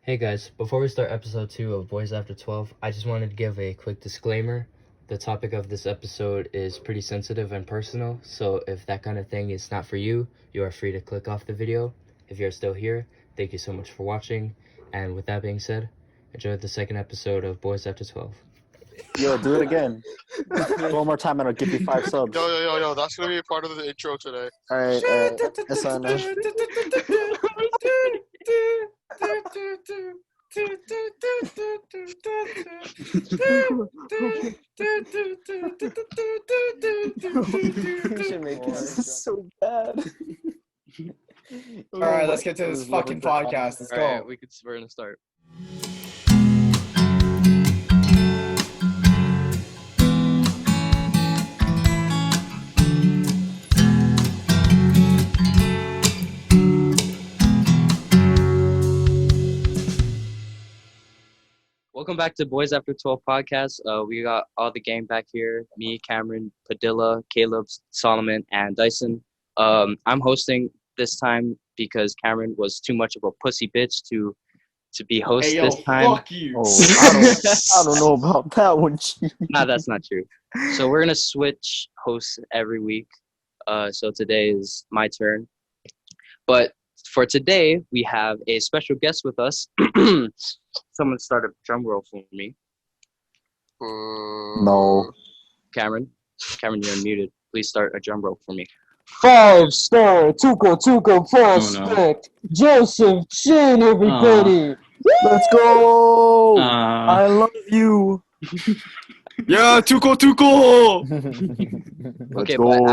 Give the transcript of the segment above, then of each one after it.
Hey guys, before we start episode 2 of Boys After 12, I just wanted to give a quick disclaimer. The topic of this episode is pretty sensitive and personal, so if that kind of thing is not for you, you are free to click off the video. If you're still here, thank you so much for watching, and with that being said, enjoy the second episode of Boys After 12. Yo, do it again. One more time and I'll give you 5 subs. Yo, that's gonna be a part of the intro today. Alright, SNS. This is so bad. Alright, let's get to this fucking podcast. Let's go. Alright, we're gonna start. Welcome back to Boys After 12 podcast. We got all the gang back here. Me, Cameron, Padilla, Caleb, Solomon, and Dyson. I'm hosting this time because Cameron was too much of a pussy bitch to be host this time. Fuck you. I don't know about that one, Chief. Nah, that's not true. So we're going to switch hosts every week. So today is my turn. But for today, we have a special guest with us. Someone start a drum roll for me. No. Cameron, you're unmuted. Please start a drum roll for me. 5-star, Tuco, prospect, Joseph Chin, everybody. Let's go! I love you. Yeah, Tuco. Okay, go. but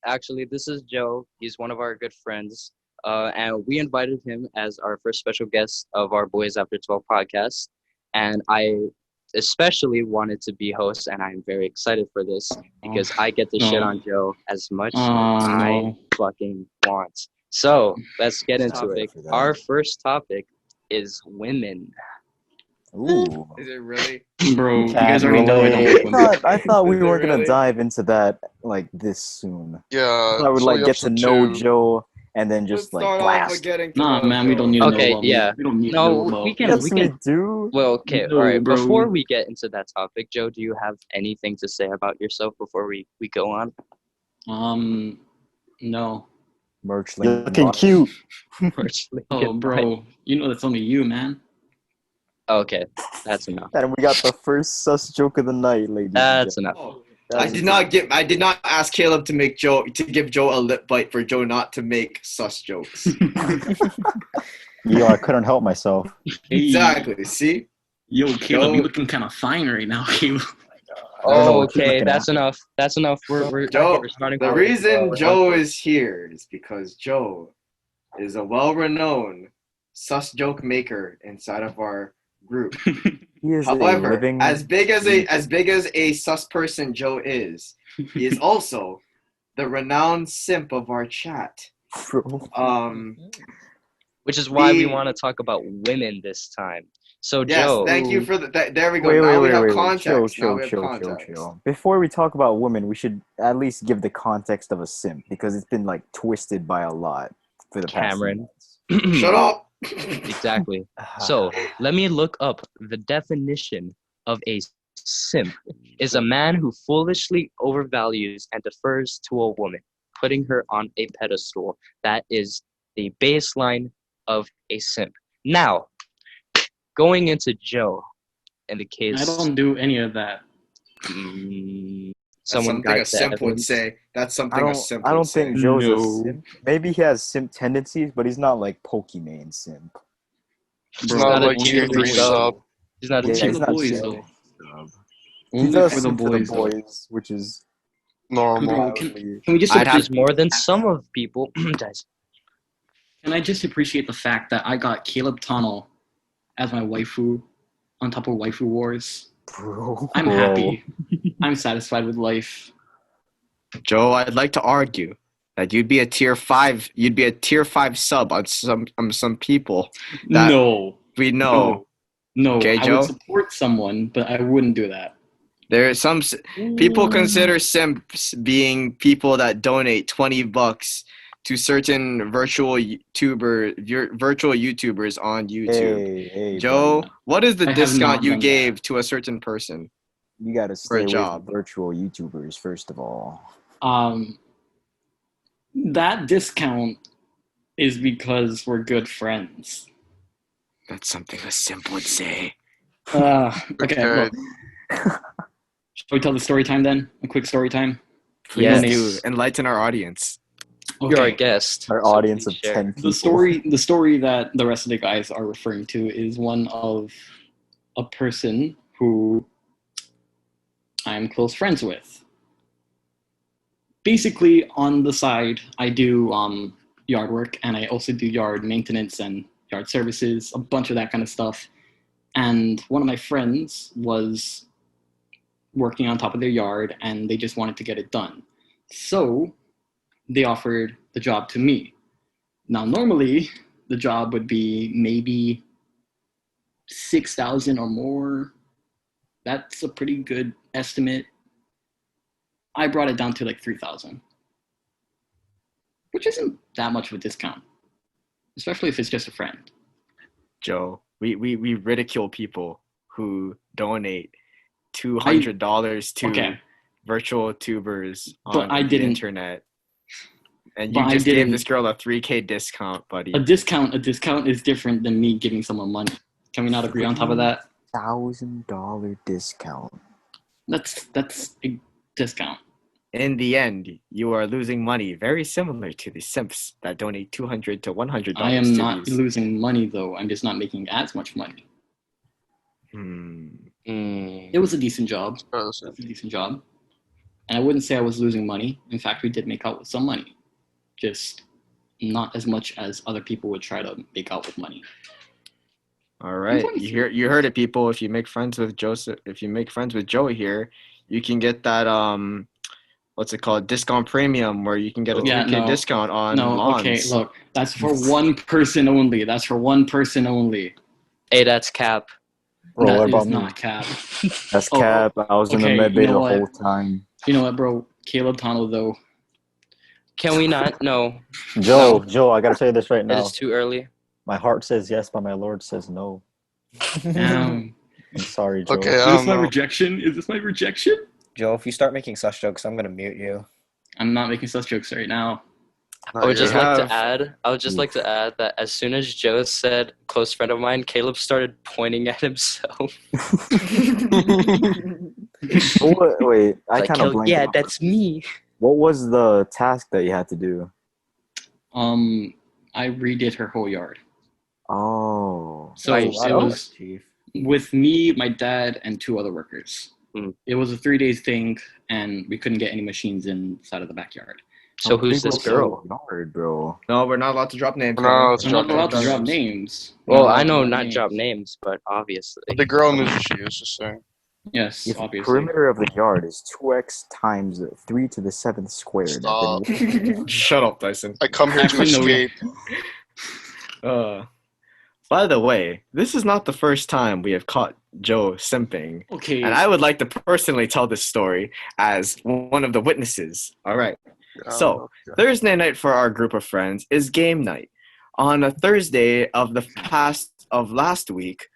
actually, this is Joe. He's one of our good friends. And we invited him as our first special guest of our Boys After 12 podcast. And I especially wanted to be host, and I'm very excited for this because I get to shit on Joe as much as I fucking want. So let's get into it. Our first topic is women. Ooh. Is it really? Bro, you guys already know I don't like women. I thought we Is it weren't gonna really? dive into that like this soon. Yeah. I would so like we get to have know two. Joe and then Let's just like start off by blast. getting to Nah, know man, we Joe. don't need to Okay, know about yeah. We don't need No, to know about we can- Yes, we do. Well, okay, No, all right. bro. Before we get into that topic, Joe, do you have anything to say about yourself before we go on? No. Merch You're link. looking cute. Virtually. Oh, bro, you know that's only you, man. Okay, that's enough. And we got the first sus joke of the night, ladies. That's and enough. Oh, gentlemen. I did not ask Caleb to give Joe a lip bite for Joe not to make sus jokes. Yo, I couldn't help myself. Hey, Exactly. See? Yo, Caleb, Yo. you looking kind of fine right now, Caleb. I don't know what you're Okay, looking that's enough. That's enough. We're Joe, starting. the reason Joe is here is because Joe is a well-renowned sus joke maker inside of our group. He is a However, living. as big as a sus person Joe is, he is also the renowned simp of our chat. Bro. Which is why we the- want to talk about women this time. So Yes, Joe, thank you for that. There we go. Wait, now we have wait. context. Chill. Before we talk about women, we should at least give the context of a simp because it's been like twisted by a lot for the past Cameron. few months. Shut up. Exactly. So let me look up the definition of a simp. Is a man who foolishly overvalues and defers to a woman, putting her on a pedestal. That is the baseline of a simp. Now, going into Joe, in the case I don't do any of that. someone That's something got a simp would evidence. say. That's something I a don't. simp I would don't say. think Joe's a No. simp. Maybe he has simp tendencies, but he's not like Pokemon simp. It's Bro, not a like tier tier 3 three sub. He's not a Yeah, Only tier for he's the not boys, tier though. three. He Only does for the simp to the boys, though. boys, which is Normal. Bro, can we just I'd have appreciate, more than some of people. Guys, can I just appreciate the fact that I got Caleb Tunnel as my waifu on top of Waifu Wars? bro. I'm happy. I'm satisfied with life. Joe, I'd like to argue that you'd be a tier 5. You'd be a tier 5 sub on some people that No. we know. No. Okay, I Joe? would support someone, but I wouldn't do that. There are people consider simps being people that donate $20 to certain virtual YouTubers on YouTube. Hey, Joe, buddy. what is the I have discount not you done gave to a certain person? You gotta For a stay away job. from virtual YouTubers first of all. That discount is because we're good friends. That's something a simp would say. Okay, look. Shall we tell the story time then? A quick story time? Please Yes. do enlighten our audience. You're our Okay. guest. Our so audience please of share. 10 people. The story that the rest of the guys are referring to is one of a person who I'm close friends with. Basically, on the side, I do yard work, and I also do yard maintenance and yard services, a bunch of that kind of stuff. And one of my friends was working on top of their yard, and they just wanted to get it done. So they offered the job to me. Now, normally, the job would be maybe 6,000 or more. That's a pretty good estimate. I brought it down to like 3,000, which isn't that much of a discount, especially if it's just a friend. Joe, we ridicule people who donate $200 to Okay. virtual tubers But on I the didn't- internet. And but you I just gave didn't- this girl a 3K discount, buddy. A discount is different than me giving someone money. Can we not agree on top of that? $1,000 discount. That's a discount. In the end, you are losing money, very similar to the simps that donate $200 to $100 I am to not these. losing money though. I'm just not making as much money. Mm. It was a decent job. It's a decent job. And I wouldn't say I was losing money. In fact, we did make out with some money. Just not as much as other people would try to make out with money. All right, you heard it, people. If you make friends with Joe here, you can get that what's it called, discount premium, where you can get a 3K discount on lawns. Okay, look, that's for one person only. That's for one person only. Hey, that's cap. Bro, That what is about me? not cap. That's Oh, cap. I was in the okay, med bay you know the what? whole time. You know what, bro? Caleb Tunnel, though. Can we not? No, Joe, I gotta tell you this right it now. is too early. My heart says yes, but my Lord says no. Damn. I'm sorry, Joe. Okay, I Is don't this my know. rejection? Is this my rejection? Joe, if you start making such jokes, I'm gonna mute you. I'm not making such jokes right now. I would just You like to have- add. I would just like to add that as soon as Joe said "close friend of mine," Caleb started pointing at himself. Wait, I Like, kind of blanked yeah, out. that's me. What was the task that you had to do? I redid her whole yard. Oh. So By it yourself? was Chief. with me, my dad, and 2 other workers. Hmm. It was a 3 days thing, and we couldn't get any machines inside of the backyard. So who's this girl? Yard, bro. No, we're not allowed to drop names. No, it's I'm not drop allowed to names. drop names. Well, Not allowed I to know drop not names. drop names, but obviously. The girl knows who she is, just saying. Yes, If the obviously. perimeter of the yard is 2x times 3 to the 7th squared, Stop. then Shut up, Tyson. I come here to Actually, no, escape. By the way, this is not the first time we have caught Joe simping. Okay. And I would like to personally tell this story as one of the witnesses. All right. So, Thursday night for our group of friends is game night. On a Thursday of last week,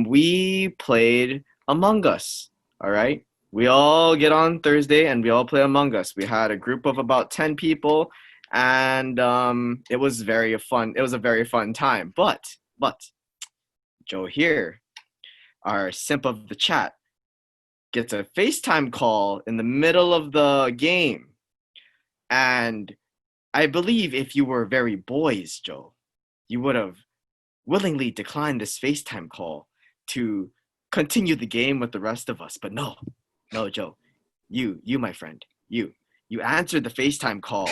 we played Among Us. All right. We all get on Thursday and we all play Among Us. We had a group of about 10 people, and it was very fun. It was a very fun time. But Joe here, our simp of the chat, gets a FaceTime call in the middle of the game. And I believe if you were very boys, Joe, you would have willingly declined this FaceTime call to continue the game with the rest of us. But no, Joe, you, my friend, you answered the FaceTime call,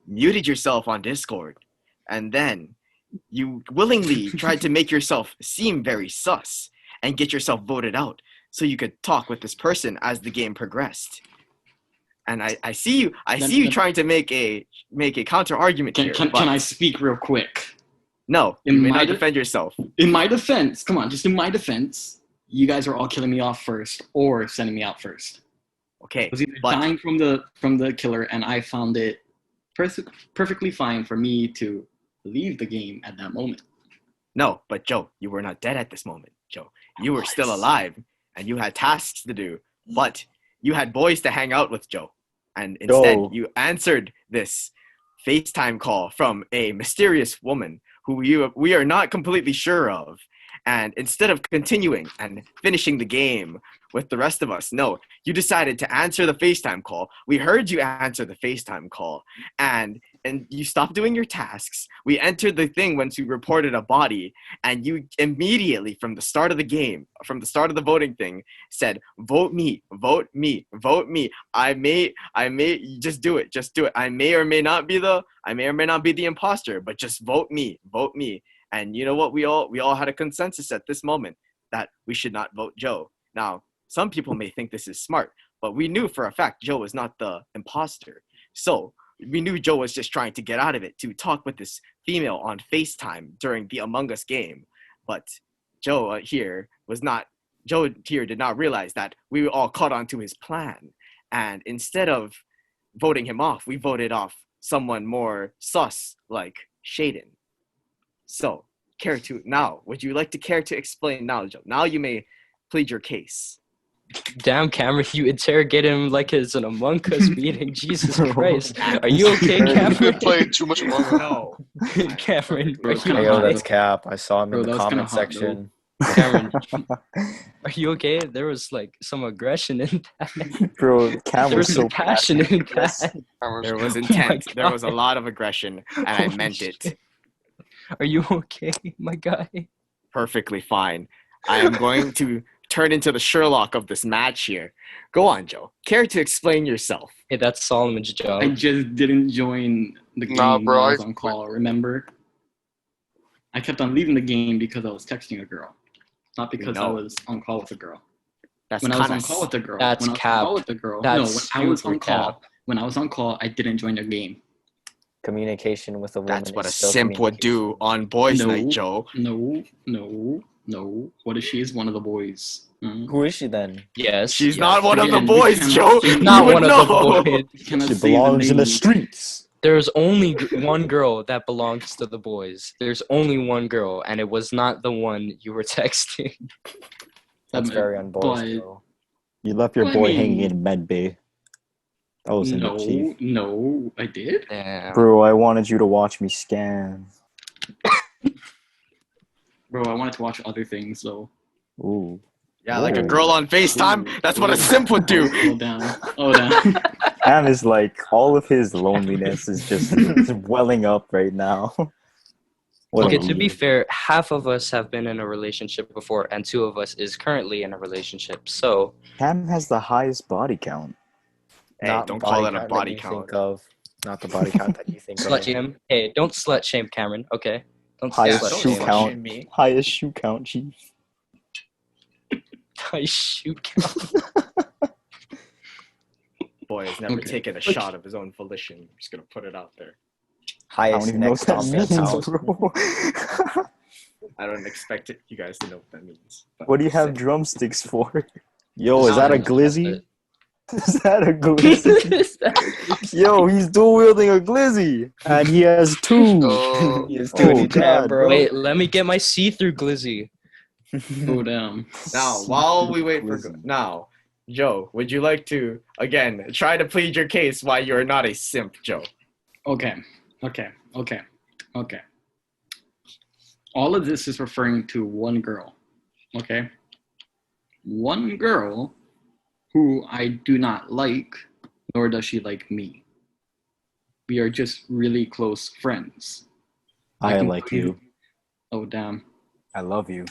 muted yourself on Discord, and then you willingly tried to make yourself seem very sus and get yourself voted out so you could talk with this person as the game progressed. And I see you trying to make a counter argument here. Can I speak real quick? No, you may not defend yourself. In my defense, come on, just in my defense, you guys are all killing me off first or sending me out first. Okay, I was either but dying from the killer, and I found it perfectly fine for me to leave the game at that moment. No, but Joe, you were not dead at this moment, Joe. You were still alive, and you had tasks to do, but you had boys to hang out with, Joe. And instead, Joe. you answered this FaceTime call from a mysterious woman who we are not completely sure of. And instead of continuing and finishing the game with the rest of us, no, you decided to answer the FaceTime call. We heard you answer the FaceTime call, and you stopped doing your tasks. We entered the thing once you reported a body, and you immediately, from the start of the game, from the start of the voting thing, said, vote me, vote me, vote me. I may, just do it, just do it. I may or may not be the imposter, but just vote me, vote me. And you know what? We all had a consensus at this moment that we should not vote Joe. Now, some people may think this is smart, but we knew for a fact Joe was not the imposter. So we knew Joe was just trying to get out of it to talk with this female on FaceTime during the Among Us game. But Joe here did not realize that we were all caught onto his plan. And instead of voting him off, we voted off someone more sus like Shaden. So, would you like to care to explain now, Joe? Now you may plead your case. Damn, Cameron, you interrogate him like it's an Among Us meeting. Jesus Christ. Are you okay, You've Cameron? been playing too much Among Us. No. Cameron, Bro, are kinda you Yo, hot. okay? that's Cap. I saw him Bro, in that the was kinda comment hot, section. Cameron, are you okay? There was like some aggression in that. Bro, There Cam was was some so passion in Yes. that. There was my intent. There God. was a lot of aggression, and I Holy meant it. shit. Are you okay, my guy? Perfectly fine. I am going to turn into the Sherlock of this match here. Go on, Joe. Care to explain yourself? Hey, that's Solomon's job. I just didn't join the game Nah, bro, while I was I on call, remember? I kept on leaving the game because I was texting a girl, not because I know. was on call with a girl. That's When I was on kinda call with a girl, That's when I was cap. on call with a girl, That's no, when I was super on call, cap. when I was on call, I didn't join the game. Communication with a woman. That's what a is still simp would do communication. on boys' No. night, Joe. No. What if she is one of the boys? Hmm? Who is she then? Yes. She's yes. not one of the Again, we boys, cannot Joe. say- You Not would one know. of the boys. You cannot She say belongs in the name. streets. There's only one girl that belongs to the boys. There's only one girl, and it was not the one you were texting. That's very unboys, but- though. You left your Well, I boy mean- hanging in med bay. That was in the chief. No, I did. Damn. Bro, I wanted you to watch me scan. Bro, I wanted to watch other things though. Ooh. Yeah, like a Ooh. girl on FaceTime. That's what a simp would do. Oh damn. Oh damn. Cam is like, all of his loneliness is just welling up right now. What Okay, a to be weird- fair, half of us have been in a relationship before, and 2 of us is currently in a relationship. So, Cam has the highest body count. Hey, Not don't the call it a count body that you count. Think of. Not the body count that you think slut of. shame. Hey, don't slut shame Cameron, okay? Don't Highest slut shoe shame him. count. me. Highest shoe count, chief. I shoot count. Boy has never Okay. taken a shot of his own volition. I'm just gonna put it out there. I don't Highest even know next what on that this means, house. bro. I don't expect you guys to know what that means. but What do you just have saying. drumsticks for? Yo, is that a Nah, glizzy? Is that a glizzy? Yo, he's dual wielding a glizzy, and he has 2. Oh, He is 2D jab, bro. Wait, let me get my see-through glizzy. Oh damn. Now, while we wait for Glizzy. now, Joe, would you like to again try to plead your case why you're not a simp, Joe? Okay. All of this is referring to one girl. Okay? One girl who I do not like, nor does she like me. We are just really close friends. I can like tell you. Oh damn. I love you.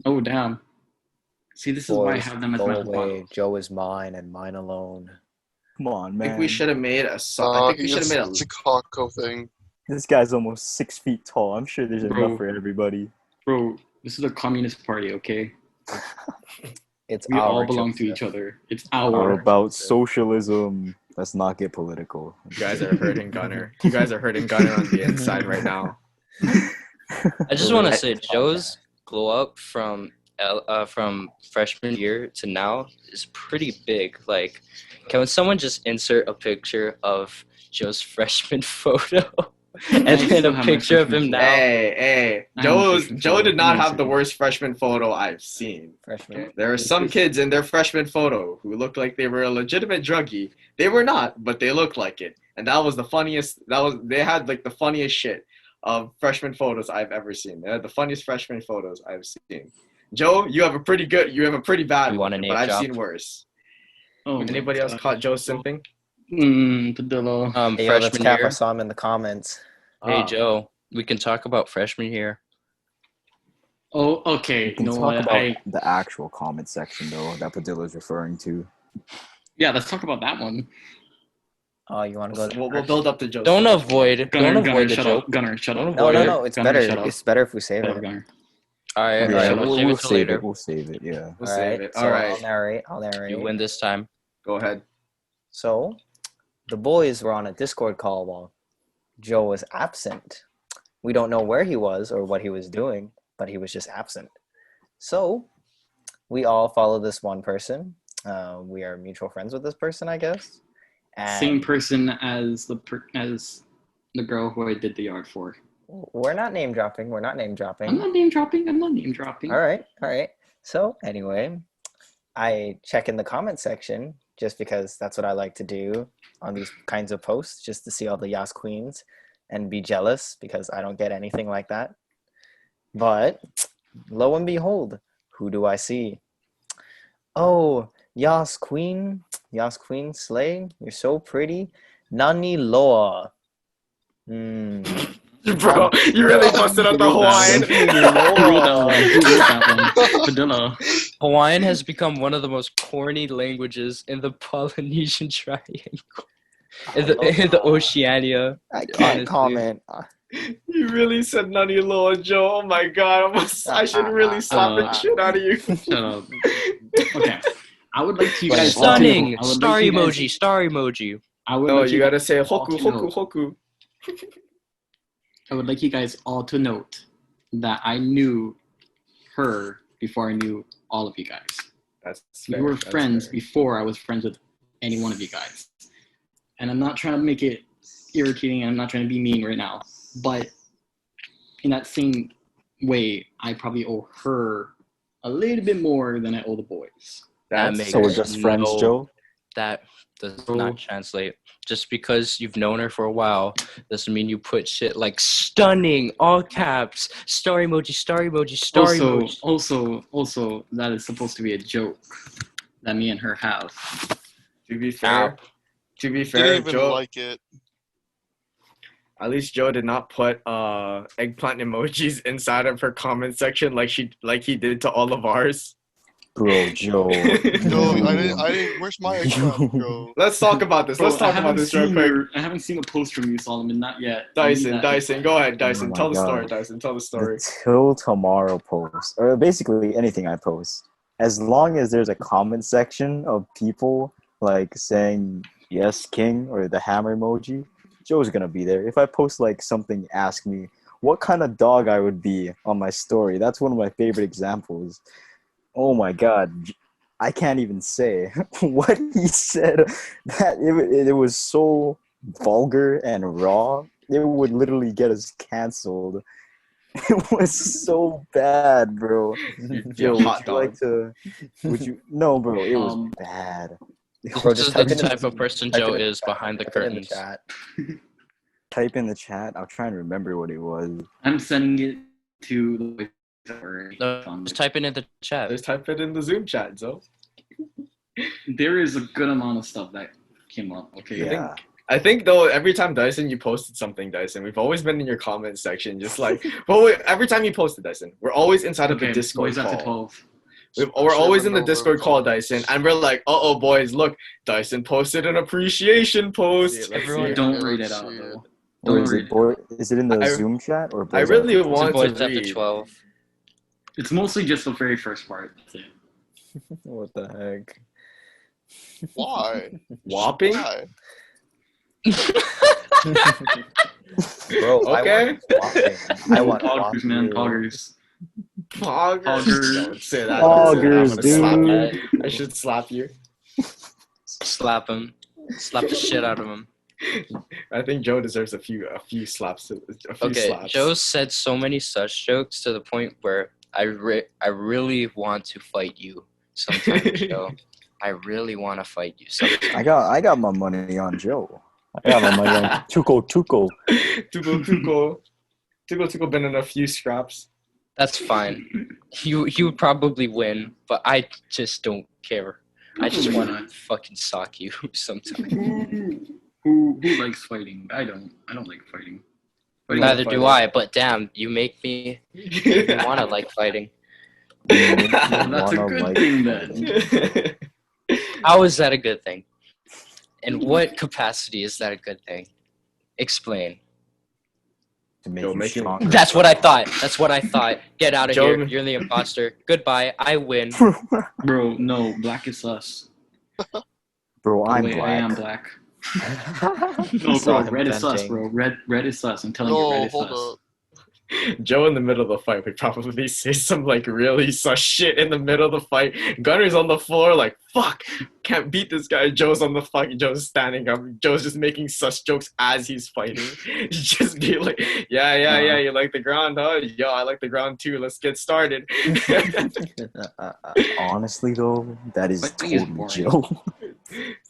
Oh damn. See, this is why I Boys, have them as go my away. Joe is mine and mine alone. Come on, I man. think we should have made a song. I think we should have made it's a Costco thing. This guy's almost 6 feet tall. I'm sure there's Bro. enough for everybody. Bro, this is a communist party, okay? It's We all our belong to Joseph. each other. It's How our. about socialism? Let's not get political. You guys are hurting Gunner. You guys are hurting Gunner on the inside right now. I just want to say, Joe's glow up from freshman year to now is pretty big. Like, can someone just insert a picture of Joe's freshman photo, and I then still a have my picture of freshman him photo. now. Hey, I have a Joe freshman Joe photo. did not Give me a have the second. worst freshman photo I've seen. Freshman. There are some kids in their freshman photo who looked like they were a legitimate druggie. They were not, but they looked like it. And that was the funniest. They had like the funniest shit of freshman photos I've ever seen. They had the funniest freshman photos I've seen. Joe, you have a pretty bad You one, want a but name I've drop? seen worse. Oh, Anybody else caught Joe simping? Padilla. Hey, yo, that's Freshman cap. I year. saw him in the comments. Hey Ah. Joe, we can talk about freshman year. Oh, okay. We You can know talk what? about the actual comment section though that Padilla's referring to. Yeah, let's talk about that one. Oh, you want to go? We'll build up to Joe. Don't avoid Gunner, the shut joke. up. Gunner, shut up. Don't No, avoid no, it. no. It's Gunner, better. shut up. It's better if we save Shut up, it. Gunner. All right, Yeah, Yeah, shut up. we'll, Save we'll it till save later. it. We'll save it. Yeah. We'll All save right. it. So All right. I'll narrate. You win this time. Go ahead. So, the boys were on a Discord call while Joe was absent. We don't know where he was or what he was doing, but he was just absent. So, we all follow this one person. We are mutual friends with this person, I guess. And Same person as the girl who I did the yard for. we're not name dropping. We're not name dropping. I'm not name dropping. All right. So, anyway, I check in the comment section just because that's what I like to do on these kinds of posts, just to see all the Yas Queens and be jealous because I don't get anything like that. But lo and behold, who do I see? Oh, Yas Queen Slay, you're so pretty. Nani Loa. Bro, you really busted out the Who wrote Hawaiian. Who wrote that one? Padilla. Hawaiian has become one of the most corny languages in the Polynesian Triangle, in the Oceania. I can't honestly. comment. You really said none of your Lord Joe. Oh my god, I should really slap the shit out of you. Shut up. Okay. I would like you guys Stunning! all to know- Star I would like you emoji, guys- star emoji. I would No, like you gotta guys say all hoku, to hoku, note- hoku. I would like you guys all to note that I knew her before I knew all of you guys. That's We fair, were that's friends fair. before I was friends with any one of you guys. And I'm not trying to make it irritating. I'm not trying to be mean right now. But in that same way, I probably owe her a little bit more than I owe the boys. That That's makes So we're just friends, no- Joe? That does not translate. Just because you've known her for a while doesn't mean you put shit like stunning, all caps, star emoji, star emoji, star emoji. Also, that is supposed to be a joke that me and her have. To be fair, Didn't even Joe, like it. at least Joe did not put eggplant emojis inside of her comment section like he did to all of ours. Bro, Joe. No, I didn't. Where's my eggplant, bro? Let's talk about this. Let's talk about this real quick. I haven't seen a post from you, Solomon. Not yet. Dyson, go ahead, Oh Dyson. my Tell the story, God. Dyson. Tell the story. The till tomorrow post, or basically anything I post, as long as there's a comment section of people like saying yes king or the hammer emoji, Joe's gonna be there. If I post like something, ask me what kind of dog I would be on my story. That's one of my favorite examples. Oh my god, I can't even say what he said. That it was so vulgar and raw. It would literally get us canceled. It was so bad, bro. Joe, would hot you like to? Would you? No, bro. It was bad. Bro, This just is type the in the- type of person type Joe it in is behind the Type it in the curtains. chat. Type in the chat. I'll try and remember what it was. I'm sending it to the. No, just type it in the chat. Just type it in the Zoom chat, Joe. There is a good amount of stuff that came up. Okay. Yeah. I think though, every time Dyson you posted something, Dyson, we've always been in your comment section, just like. But wait, every time you posted, Dyson, we're always inside of the Discord boys after call. 12. We're always in the Scribbling over Discord call, comments. Dyson, and we're like, oh, boys, look, Dyson posted an appreciation post. Everyone- Don't Yeah, read let's it out see though. Or Don't is read it boy? Is it in the I- Zoom chat or? I boys really after? want Boys to after read. 12. It's mostly just the very first part. That's it. What the heck? Why? Whopping? Why? Bro, Okay. I want Poggers, man. Poggers. Poggers. Poggers. Don't say that. Poggers, I'm gonna slap dude. you. I should slap you. Slap him. Slap the shit out of him. I think Joe deserves a few slaps. A few Okay, slaps. Joe said so many such jokes to the point where I really want to fight you sometime, Joe. I really want to fight you sometime. I got my money on Joe. I got my money on Tuco. Tuco been in a few scraps. That's fine. He would probably win, but I just don't care. I just want to fucking sock you sometime. Who likes fighting? I don't like fighting. Neither do I, but damn, you make me want to like fighting. Well, that's a Wanna good like thing then. How is that a good thing? In what capacity is that a good thing? Explain. to make Joe, you make it- stronger. That's what I thought. Get out of Joe- here. You're the imposter. Goodbye. I win. Bro, no, black is sus. Bro, I'm Wait, black. I am black. No, Saw bro, him red is sus, venting. bro. Red is sus. I'm telling you, red No, is hold sus. up. Joe in the middle of the fight would probably say some like really sus shit in the middle of the fight. Gunner's on the floor like, fuck, can't beat this guy. Joe's on the fucking, Joe's standing up. Joe's just making sus jokes as he's fighting. Just be like, yeah, you like the ground, huh? Yo, I like the ground too. Let's get started. Honestly, though, that is Fighting is totally boring. Joe.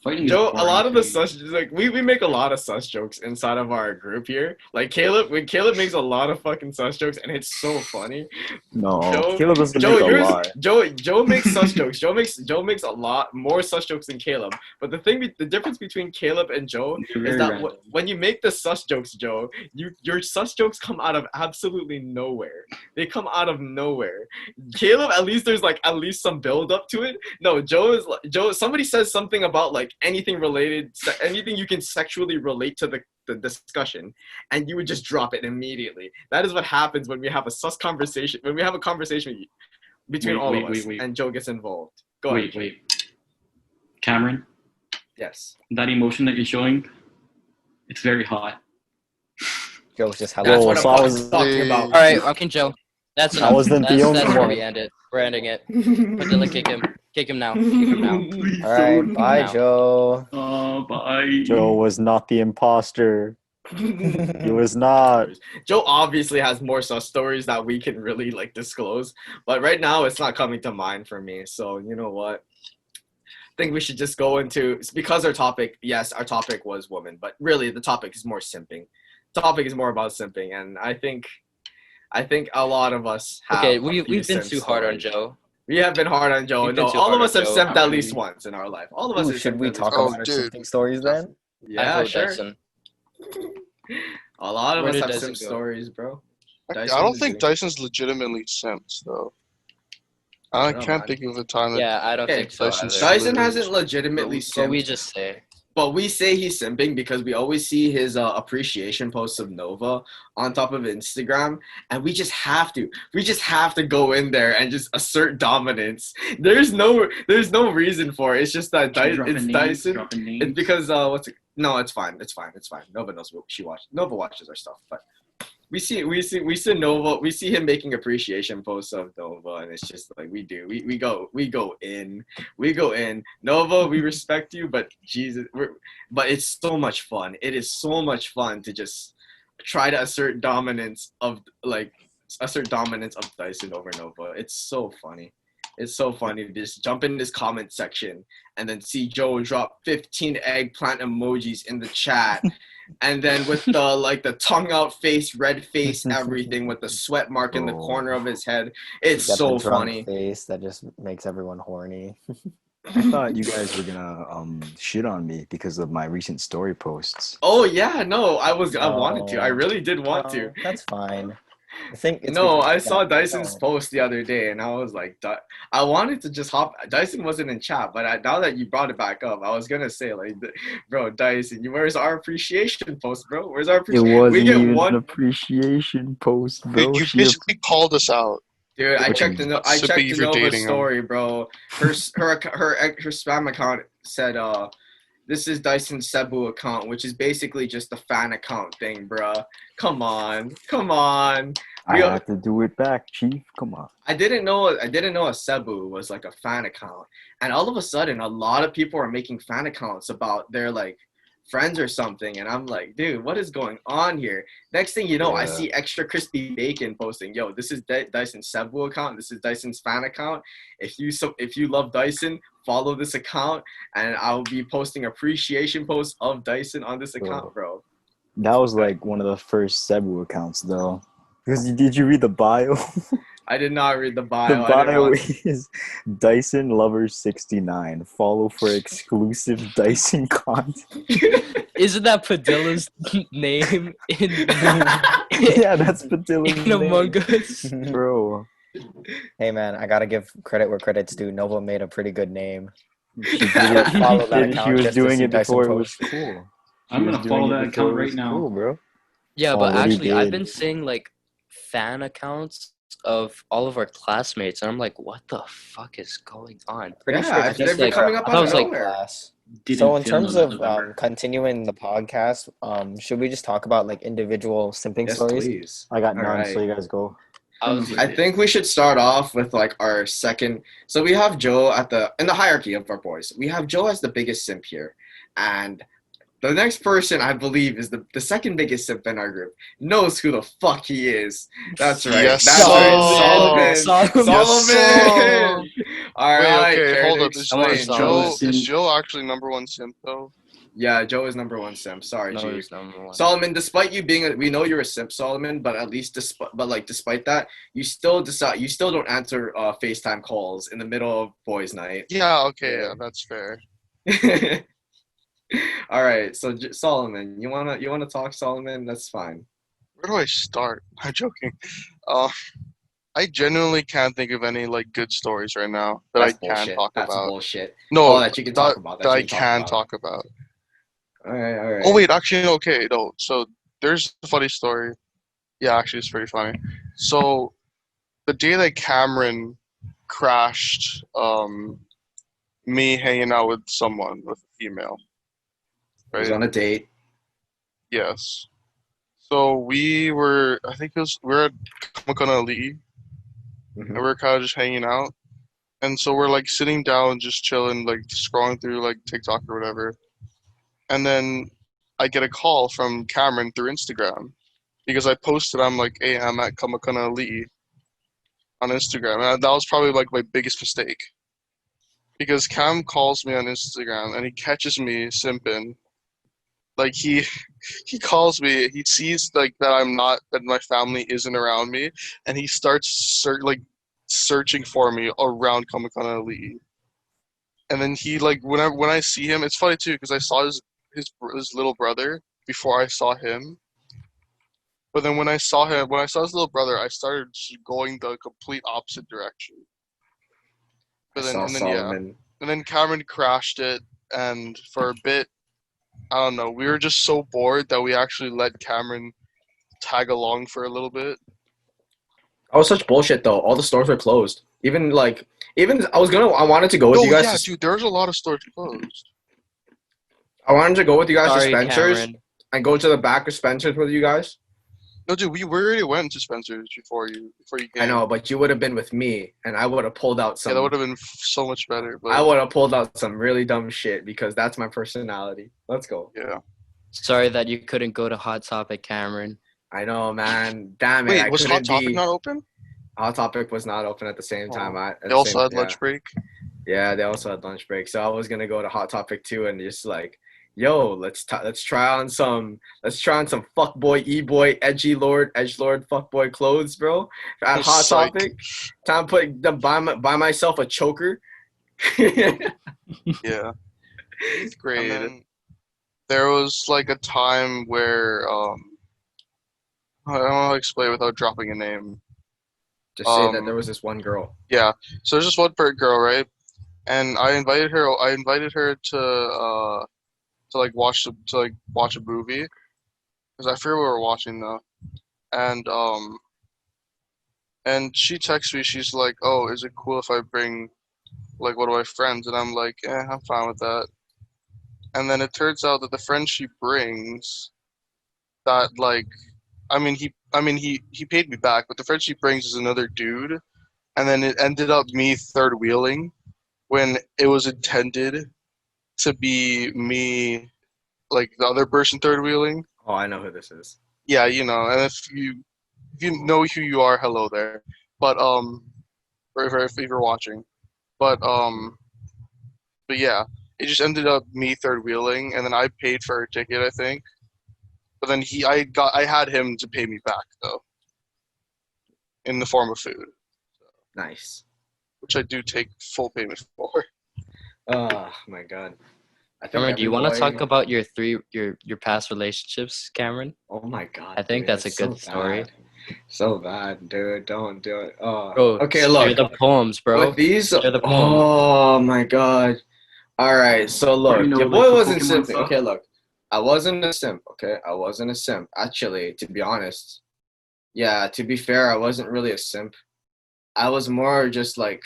Fighting is Joe, a boring lot of to the me. sus, like we make a lot of sus jokes inside of our group here. Like Caleb makes a lot of fucking sus jokes, and it's so funny. No, Joe- Caleb doesn't Joe, make a yours, lot. Joe makes sus jokes. Joe makes a lot more sus jokes than Caleb. But the difference between Caleb and Joe They're is very that random. when you make the sus jokes, Joe, your sus jokes come out of absolutely nowhere. They come out of nowhere. Caleb, at least there's like at least some build up to it. No, Joe. Somebody says something about like anything related, anything you can sexually relate to the discussion, and you would just drop it immediately. That is what happens when we have a sus conversation. When we have a conversation between all of us, and Joe gets involved. Go ahead. Wait. Cameron, Yes. that emotion that you're showing, it's very hot. Joe's just That's hello. what so I'm I fucking was- talking about. All right, fucking Joe. That's I enough. wasn't the that's only where one. we end it. We're ending it. Padilla, kick him. Kick him now. Kick him now. Please All right, don't. bye, Now. Joe. Oh, bye. Joe was not the imposter. He was not. Joe obviously has more sus stories that we can really like disclose, but right now it's not coming to mind for me. So you know what? I think we should just go into, because our topic was women, but really the topic is more simping. The topic is more about simping, and I think a lot of us have. Okay, a we've few been simp too hard on stories. Joe. We have been hard on Joe. We've been No, too all of hard us on have Joe. simped at least once in our life. All of us Ooh, have should simped we at least talk once. Oh, about our dude. simping stories then? I Yeah, vote sure. Dyson. A lot of Where us did have Dyson simp go? stories, bro. I Dyson don't is think the- Dyson's legitimately simps, though. I don't know, can't man. think of a time that Yeah, I don't Okay, think so Dyson's either. Dyson literally hasn't legitimately But we simped, just say. but we say he's simping because we always see his appreciation posts of Nova on top of Instagram, and we just have to go in there and just assert dominance. There's no reason for it. It's just that it's Dyson. Dropping names. It's because no, it's fine. Nova knows what she watches. Nova watches our stuff, but we see Nova. We see him making appreciation posts of Nova, and it's just like we go in. Nova, we respect you, but Jesus, but it's so much fun. It is so much fun to just try to assert dominance of Dyson over Nova. It's so funny. It's so funny to just jump in this comment section and then see Joe drop 15 eggplant emojis in the chat. And then with the tongue out face, red face, everything with the sweat mark in the corner of his head. It's Got so the drunk funny. face that just makes everyone horny. I thought you guys were gonna shit on me because of my recent story posts. Oh yeah, no, I wanted to. I Oh. really did want to. That's fine. I think it's No, because I you saw got- Dyson's no. post the other day, and I was like, I wanted to just hop. Dyson wasn't in chat, but now that you brought it back up, I was gonna say like, bro, Dyson, where's our appreciation post, bro? Where's our It appreciation? wasn't We get even one. an appreciation post, bro. you She basically called us out. Dude, I Which checked is the simping for Nova's dating him. story, bro. Her spam account said, this is Dyson Cebu account, which is basically just a fan account thing, bro. Come on. I had to do it back, Chief. Come on. I didn't know a Cebu was like a fan account, and all of a sudden, a lot of people are making fan accounts about their like friends or something, and I'm like, dude, what is going on here? Next thing you know, I Yeah. see Extra Crispy Bacon posting, yo, this is Dyson's Cebu account, this is Dyson's fan account. If you love Dyson, follow this account, and I'll be posting appreciation posts of Dyson on this account, bro. That was like one of the first Cebu accounts, though. Because did you read the bio? I did not read the The bio. bio is Dyson Lovers 69. Follow for exclusive Dyson content. Isn't that Padilla's name in Yeah, that's Padilla's in Among name. Us? Bro. Hey man, I gotta give credit where credit's due. Nova made a pretty good name. She did I would follow that she account was just to doing see it Dyson before it was post. cool. I'm gonna follow that account right now. Cool, bro. Yeah, but Already actually, I've did. been seeing like fan accounts of all of our classmates, and I'm like, what the fuck is going on? Pretty Yeah, sure they've it's been like- coming up I out thought it of was like nowhere. class. Didn't So in film terms them of November. continuing the podcast, should we just talk about like individual simping Yes, stories? please. I got All none, right. so you guys go. I think we should start off with like our second. So we have Joe in the hierarchy of our boys. We have Joe as the biggest simp here, and the next person I believe is the second biggest simp in our group. Knows who the fuck he is. That's right. Yes, That's right. Solomon. Solomon. All Wait, right. okay, care hold to up. Come on, Is Solomon. Joe actually number one simp though? Yeah, Joe is number one simp. Sorry, No, G. he's number one. Solomon, despite you being we know you're a simp, Solomon, but at least despite that, you still don't answer FaceTime calls in the middle of boys' night. Yeah, okay, yeah, that's fair. All right, so Solomon, you wanna talk, Solomon? That's fine. Where do I start? I'm joking. I genuinely can't think of any like good stories right now that That's I can bullshit. talk That's about. bullshit. No, that you can talk about. That I can talk about. All right. Oh wait, actually, okay, no. So there's a funny story. Yeah, actually, it's pretty funny. So the day that Cameron crashed, me hanging out with someone, with a female, He was right? on a date. Yes. So we were, I think we were at Kamakana Lee, and we were kind of just hanging out. And so we're like sitting down, just chilling, like scrolling through like TikTok or whatever. And then I get a call from Cameron through Instagram because I posted, I'm like, hey, I'm at Kamakana Lee on Instagram. And that was probably like my biggest mistake. Because Cam calls me on Instagram and he catches me simping. Like he calls me, he sees like that my family isn't around me, and he starts searching for me around Kamakana Lee. And then he like when I see him, it's funny too because I saw his little brother before I saw him. But then when I saw his little brother, I started going the complete opposite direction. But then Solomon. and then Cameron crashed it, and for a bit, I don't know, we were just so bored that we actually let Cameron tag along for a little bit. That was such bullshit though. All the stores were closed. Even I wanted to go with No, you guys. yeah, dude, there's a lot of stores closed. I wanted to go with you guys Sorry, to Spencer's Cameron. and go to the back of Spencer's with you guys. No, dude, we already went to Spencer's before you came. I know, but you would have been with me, and I would have pulled out some. Yeah, that would have been so much better. But I would have pulled out some really dumb shit because that's my personality. Let's go. yeah. Sorry that you couldn't go to Hot Topic, Cameron. I know, man. Damn it. Wait, I was Hot couldn't Topic be. not open? Hot Topic was not open at the same time. They also had lunch break. Yeah, they also had lunch break. So I was gonna go to Hot Topic too, and just like, yo, let's try on some fuckboy, e-boy, edgy lord, edgelord, fuckboy clothes, bro. At Hot Psych. Topic, time to buy myself a choker. Yeah. 8th grade. And then there was like a time where I don't know how to explain without dropping a name. Just say that there was this one girl. Yeah. So there's this one girl, right? And I invited her to like watch a movie because I forget what we were watching though. And she texts me. She's like, "Oh, is it cool if I bring like one of my friends?" And I'm like, I'm fine with that. And then it turns out that the friend she brings, that like, he paid me back, but the friend she brings is another dude, and then it ended up me third wheeling when it was intended to be me like the other person third wheeling. Oh, I know who this is. Yeah, and if you know who you are, hello there. But or if you're watching, but but yeah, it just ended up me third wheeling, and then I paid for a ticket, I think. But then I had him to pay me back though, in the form of food, Nice. which I do take full payment for. Oh my god. I think Cameron, do you want to every talk boy. about your past relationships, Cameron? Oh my god. I think dude, that's a good story. bad. So bad, dude. Don't do it. Oh. Bro, Okay, share look. the poems, bro. With these. Share the poems. Oh my god. All right. So look, You know, your like boy the wasn't Pokemon simping. stuff? Okay, look. I wasn't a simp. Okay, I wasn't a simp. Actually, to be honest, yeah. To be fair, I wasn't really a simp. I was more just like.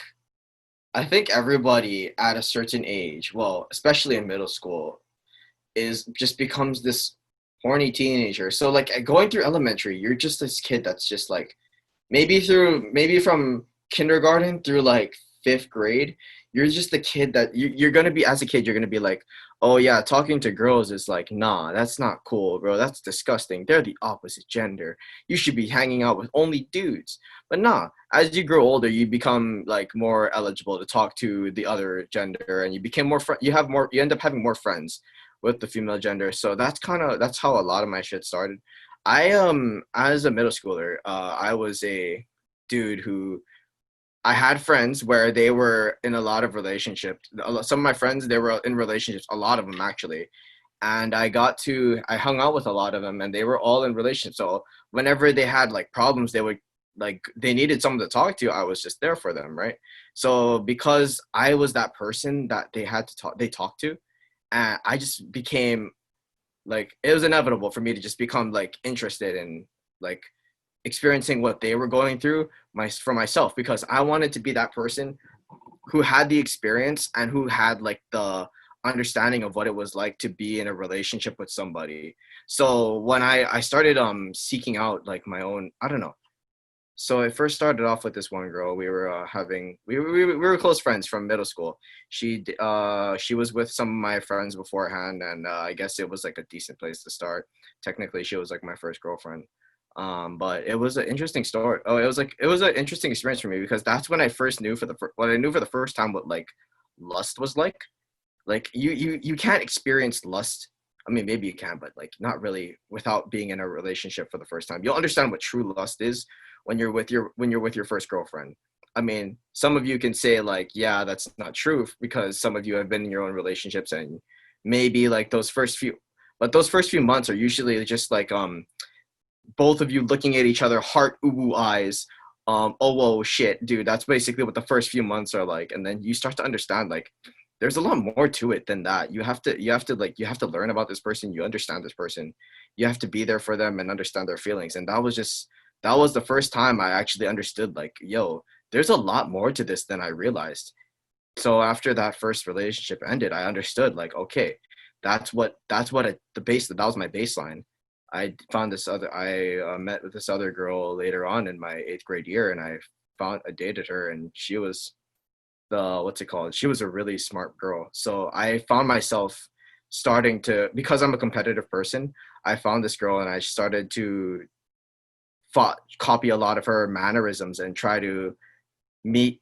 I think everybody at a certain age, well, especially in middle school, is just becomes this horny teenager. So like going through elementary, you're just this kid that's just like maybe from kindergarten through like fifth grade, you're just the kid that you're gonna be as a kid. You're gonna be like, oh yeah, talking to girls is like, nah, that's not cool, bro. That's disgusting. They're the opposite gender. You should be hanging out with only dudes. But nah, as you grow older, you become like more eligible to talk to the other gender, and you become more you end up having more friends with the female gender. So that's how a lot of my shit started. I as a middle schooler, I was a dude who I had friends where they were in a lot of relationships. Some of my friends, they were in relationships, a lot of them actually. And I hung out with a lot of them, and they were all in relationships. So whenever they had like problems, they needed someone to talk to, I was just there for them, right? So because I was that person that they talked to, and I just became like, it was inevitable for me to just become like interested in like experiencing what they were going through for myself, because I wanted to be that person who had the experience and who had like the understanding of what it was like to be in a relationship with somebody. So when I started seeking out like my own, I don't know. So it first started off with this one girl. We were we were close friends from middle school. She was with some of my friends beforehand, and I guess it was like a decent place to start. Technically, she was like my first girlfriend. But it was an interesting story. Oh, it was an interesting experience for me, because that's when I first knew when I knew for the first time what like lust was like. Like you can't experience lust. I mean, maybe you can, but like not really without being in a relationship for the first time. You'll understand what true lust is when you're with your first girlfriend. I mean, some of you can say like, yeah, that's not true, because some of you have been in your own relationships, and maybe like those first few months are usually just like both of you looking at each other, heart ooh eyes. Oh whoa shit, dude. That's basically what the first few months are like, and then you start to understand like there's a lot more to it than that. You have to learn about this person. You understand this person. You have to be there for them and understand their feelings. And that was the first time I actually understood like, yo, there's a lot more to this than I realized. So after that first relationship ended, I understood like, okay, that was my baseline. I met with this other girl later on in my 8th grade year, and I dated her, and she was what's it called? She was a really smart girl. So I found myself starting to, because I'm a competitive person, I found this girl and I started to copy a lot of her mannerisms and try to meet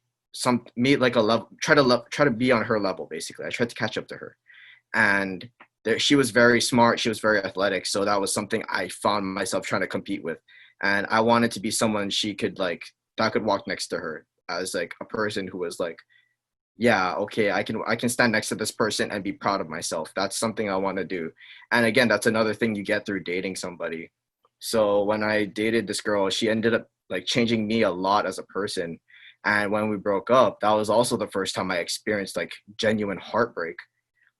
like a level, try to be on her level. Basically, I tried to catch up to her, and she was very smart. She was very athletic. So that was something I found myself trying to compete with. And I wanted to be someone that could walk next to her, as like a person who was like, yeah, okay, I can stand next to this person and be proud of myself. That's something I want to do. And again, that's another thing you get through dating somebody. So when I dated this girl, she ended up like changing me a lot as a person. And when we broke up, that was also the first time I experienced like genuine heartbreak.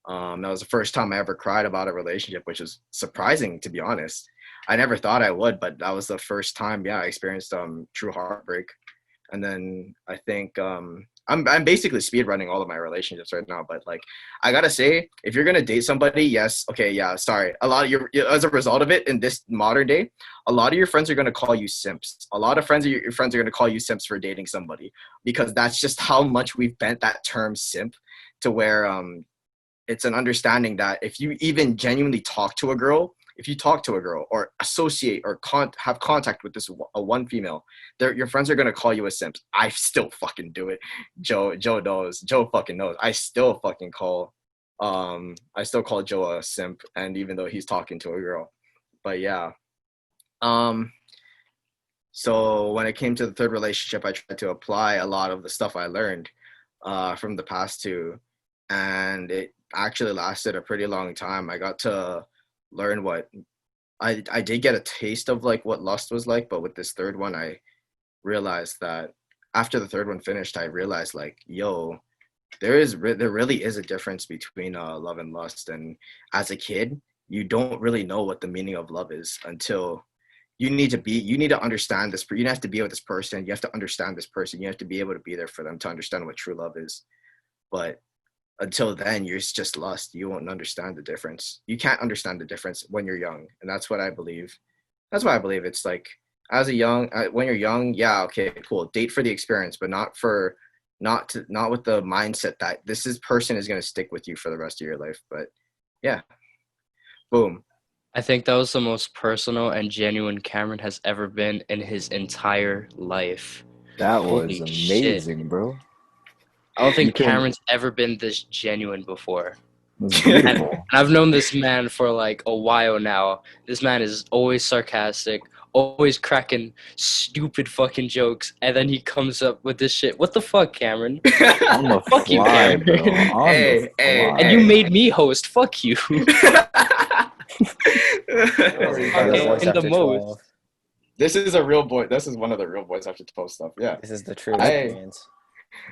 That was the first time I ever cried about a relationship, which was surprising, to be honest. I never thought I would, but that was the first time, yeah, I experienced true heartbreak. And then I think I'm basically speed running all of my relationships right now. But like, I gotta say, if you're gonna date somebody, yes, okay, yeah, sorry. A lot of as a result of it in this modern day, a lot of your friends are gonna call you simps. A lot of your friends are gonna call you simps for dating somebody, because that's just how much we've bent that term simp to where it's an understanding that if you even genuinely talk to a girl, if you talk to a girl or associate or have contact with one female, your friends are gonna call you a simp. I still fucking do it. Joe knows. Joe fucking knows. I still call Joe a simp, and even though he's talking to a girl. But yeah. So when it came to the third relationship, I tried to apply a lot of the stuff I learned from the past two, and it actually lasted a pretty long time. I got to learn what I did get a taste of like what lust was like, but with this third one, I realized that after the third one finished, I realized like, yo, there really is a difference between love and lust. And as a kid, you don't really know what the meaning of love is until you need to understand this. You have to be with this person. You have to understand this person. You have to be able to be there for them to understand what true love is. But until then, you're just lust. You won't understand the difference. You can't understand the difference when you're young, and that's what I believe. That's why I believe it's like when you're young, yeah, okay, cool, date for the experience, but not with the mindset that person is gonna stick with you for the rest of your life. But yeah, boom. I think that was the most personal and genuine Cameron has ever been in his entire life. That Holy was shit. amazing, bro. I don't think You can- Cameron's ever been this genuine before. It was beautiful. And I've known this man for like a while now. This man is always sarcastic, always cracking stupid fucking jokes, and then he comes up with this shit. What the fuck, Cameron? On the Fuck you, fly, Cameron. bro. On the fly. And you made me host. Fuck you. Boys in the After most. 12. This is a real boy. This is one of the real boys after 12 stuff. Yeah. This is the true I- experience.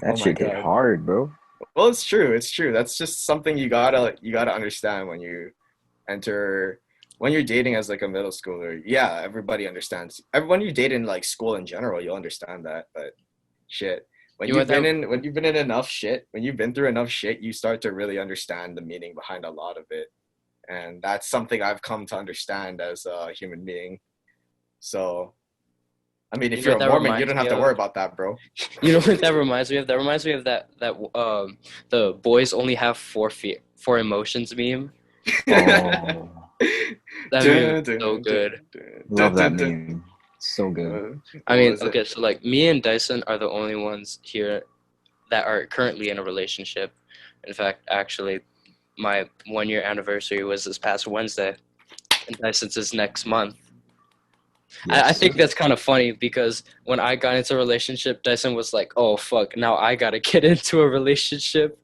That Oh my shit hit God. hard, bro. Well, it's true. It's true. That's just something you gotta understand when you when you're dating as like a middle schooler. Yeah, everybody understands. Everyone you date in like school in general, you'll understand that. But shit, when You you've know been in enough shit, when you've been through enough shit, you start to really understand the meaning behind a lot of it, and that's something I've come to understand as a human being. So, I mean, if You know you're what a that Mormon, you reminds don't me have to of? worry about that, bro. You know what that reminds me of? That reminds me of that the boys only have four emotions meme. Oh, That meme is so good. love that meme. So good. I mean, okay, so like me and Dyson are the only ones here that are currently in a relationship. In fact, actually, my 1 year anniversary was this past Wednesday, and Dyson's is next month. I think that's kind of funny because when I got into a relationship, Dyson was like, "Oh fuck, now I gotta get into a relationship."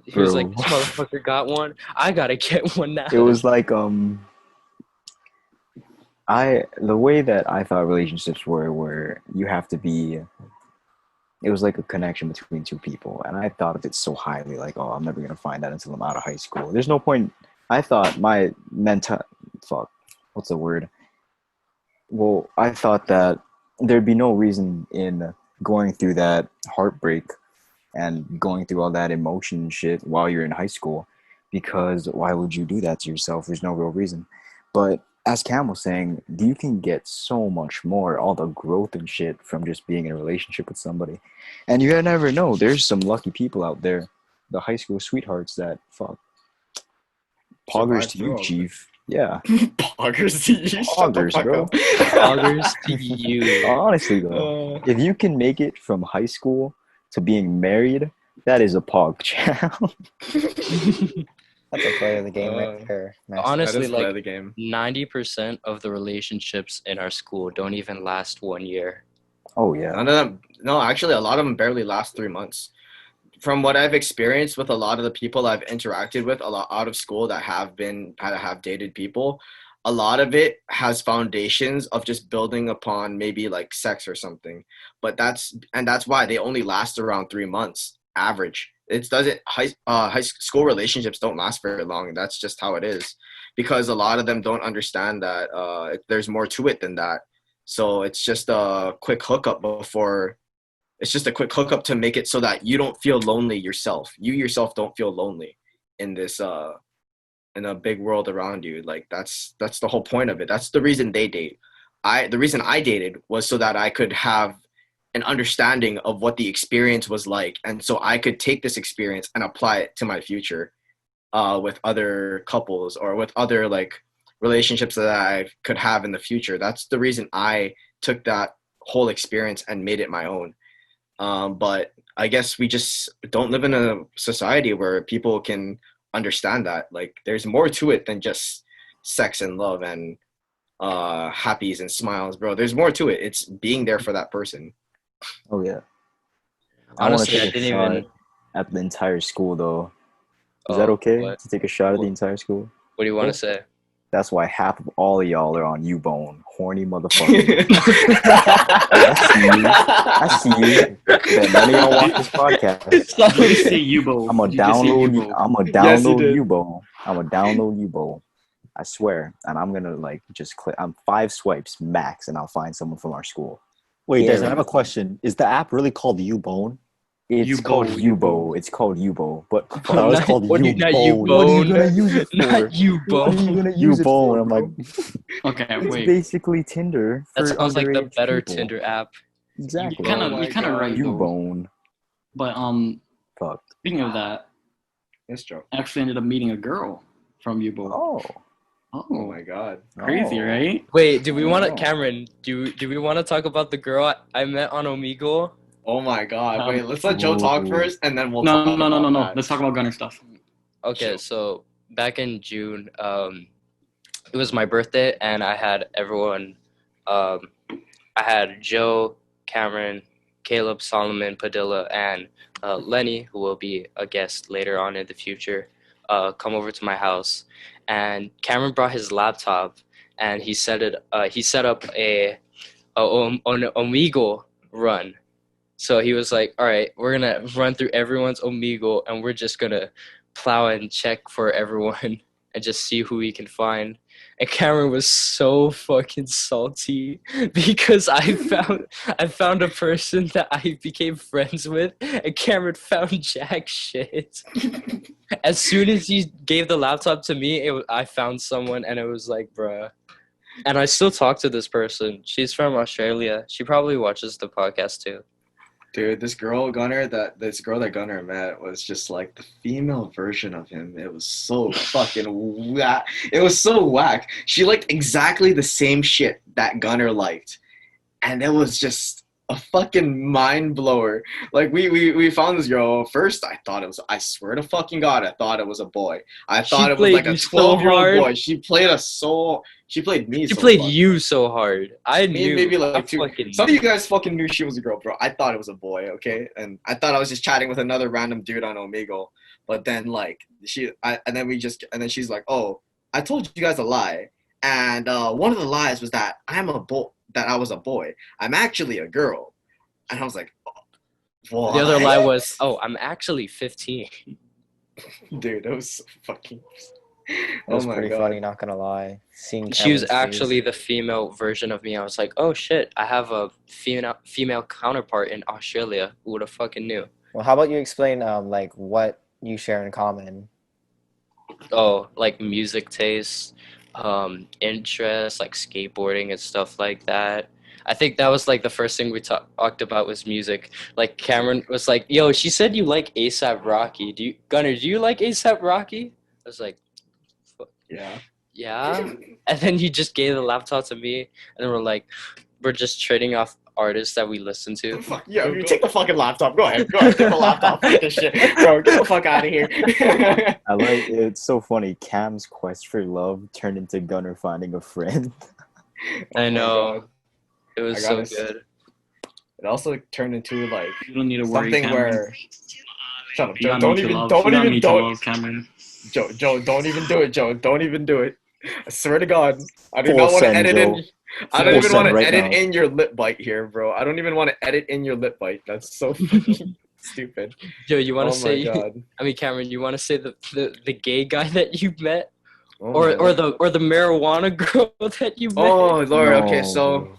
He was like, Bro. "This motherfucker got one. I gotta get one now." It was like the way that I thought relationships were where you have to be, it was like a connection between two people, and I thought of it so highly, like, oh, I'm never gonna find that until I'm out of high school. There's no point. I thought my what's the word? Well, I thought that there'd be no reason in going through that heartbreak and going through all that emotion shit while you're in high school, because why would you do that to yourself? There's no real reason. But as Cam was saying, you can get so much more, all the growth and shit from just being in a relationship with somebody. And you never know, there's some lucky people out there, the high school sweethearts that fuck. Poggers to you, Chief. Yeah. Poggers to you. Shut the Poggers, fuck bro. up. Poggers to you. Honestly, though, if you can make it from high school to being married, that is a pog child. That's a play of the game right there. Master. Honestly, That is play like of the game. 90% of the relationships in our school don't even last 1 year. Oh yeah. None of them. No, actually, a lot of them barely last 3 months. From what I've experienced with a lot of the people I've interacted with a lot out of school that have dated people, a lot of it has foundations of just building upon maybe like sex or something. But that's why they only last around 3 months average. It doesn't high school relationships don't last very long. That's just how it is, because a lot of them don't understand that there's more to it than that. So it's just a quick hookup to make it so that you don't feel lonely yourself. You yourself don't feel lonely in this in a big world around you. Like that's the whole point of it. That's the reason they date. The reason I dated was so that I could have an understanding of what the experience was like, and so I could take this experience and apply it to my future, with other couples or with other like relationships that I could have in the future. That's the reason I took that whole experience and made it my own. But I guess we just don't live in a society where people can understand that. Like, there's more to it than just sex and love and happies and smiles, bro. There's more to it. It's being there for that person. Oh yeah. Honestly, I I want to take a didn't shot even. at the entire school though. Is Oh, that okay what? to take a shot at the What? entire school? What do you want to say? That's why half of all of y'all are on U-Bone. Horny motherfucker. I see you. That none of y'all watch this podcast. Did you say Yubo? I'm gonna Did you just say download. Yubo? I'm gonna Yes, you download did. U-Bone. I'm gonna download U-Bone. I swear, and I'm gonna like just click. I'm 5 swipes max, and I'll find someone from our school. Wait, Desmond, I have a Guaranteed. question. Is the app really called Ubone? It's U-Bo, called U-Bo. U-Bo. It's called U-Bo. But I thought it was called What do you, not Ubone. what are you U-Bone? gonna use it for? Not you, What are you bone. gonna use it for? U-Bone. I'm like, Okay, It's wait. basically Tinder for That sounds like the underage better people. Tinder app. Exactly. You're Oh my kind of God. right though. U-Bone. But Fuck. speaking of that, Yes, Joe. I actually ended up meeting a girl from Yubo. Oh. Oh Oh, my God. crazy, Oh. right? Wait, do we want to, Oh. Cameron? Do we want to talk about the girl I met on Omegle? Oh my God. Um, Wait, let's let Joe talk Ooh. first, and then we'll No, talk no, no, no, about no. that. Let's talk about Gunner stuff. Okay, Sure. so back in June, it was my birthday, and I had everyone. I had Joe, Cameron, Caleb, Solomon, Padilla, and Lenny, who will be a guest later on in the future, come over to my house. And Cameron brought his laptop, and he set up an Omegle run. So he was like, "All right, we're gonna run through everyone's Omegle, and we're just gonna plow and check for everyone, and just see who we can find." And Cameron was so fucking salty because I found a person that I became friends with, and Cameron found jack shit. As soon as he gave the laptop to me, I found someone, and it was like, bruh. And I still talk to this person. She's from Australia. She probably watches the podcast too. Dude, this girl that Gunner met was just like the female version of him. It was so fucking whack. It was so whack. She liked exactly the same shit that Gunner liked. And it was just a fucking mind blower. Like we found this girl. First I swear to fucking God, I thought it was a boy. I thought it was played like a you so 12-year-old hard. boy. She played me She so played fucking you so hard. I Me knew. maybe I like two. fucking Some of knew. you guys fucking knew she was a girl, bro. I thought it was a boy, okay? And I thought I was just chatting with another random dude on Omegle. But then and then she's like, "Oh, I told you guys a lie. And one of the lies was that I was a boy. I'm actually a girl." And I was like, "What?" The other lie was, "Oh, I'm actually 15." Dude, that was so fucking. It Oh was my pretty God. funny, not gonna lie. Seeing She was Cameron's face. actually the female version of me. I was like, "Oh shit, I have a female counterpart in Australia." Who would have fucking knew? Well, how about you explain like what you share in common? Oh, like music taste, interests, like skateboarding and stuff like that. I think that was like the first thing we talked about was music. Like Cameron was like, "Yo, she said you like ASAP Rocky. Gunner, do you like ASAP Rocky?" I was like, Yeah. "Yeah." And then he just gave the laptop to me, and we're just trading off artists that we listen to. Fuck, yo, you take the fucking laptop. Go ahead. Take the laptop. Fuck this shit. Bro, get the fuck out of here. I like it's so funny. Cam's quest for love turned into Gunner finding a friend. I Oh my know. God. It was I so gotta good. It also turned into like You don't need to worry, something Cameron. where. Shut up, You Joe. got Don't me to even, love. don't You got even, me to don't, love, Cameron. Joe. Don't even do it, Joe. Don't even do it. I swear to God, I do Full not want to send, edit Joe. in. I don't Full even send want to right edit now. in your lip bite here, bro. I don't even want to edit in your lip bite. That's so fucking stupid. Joe, you want Oh to my say? God. I mean, Cameron, you want to say the gay guy that you met, Oh or my God. the marijuana girl that you met? Oh Lord. Okay, No, so. bro.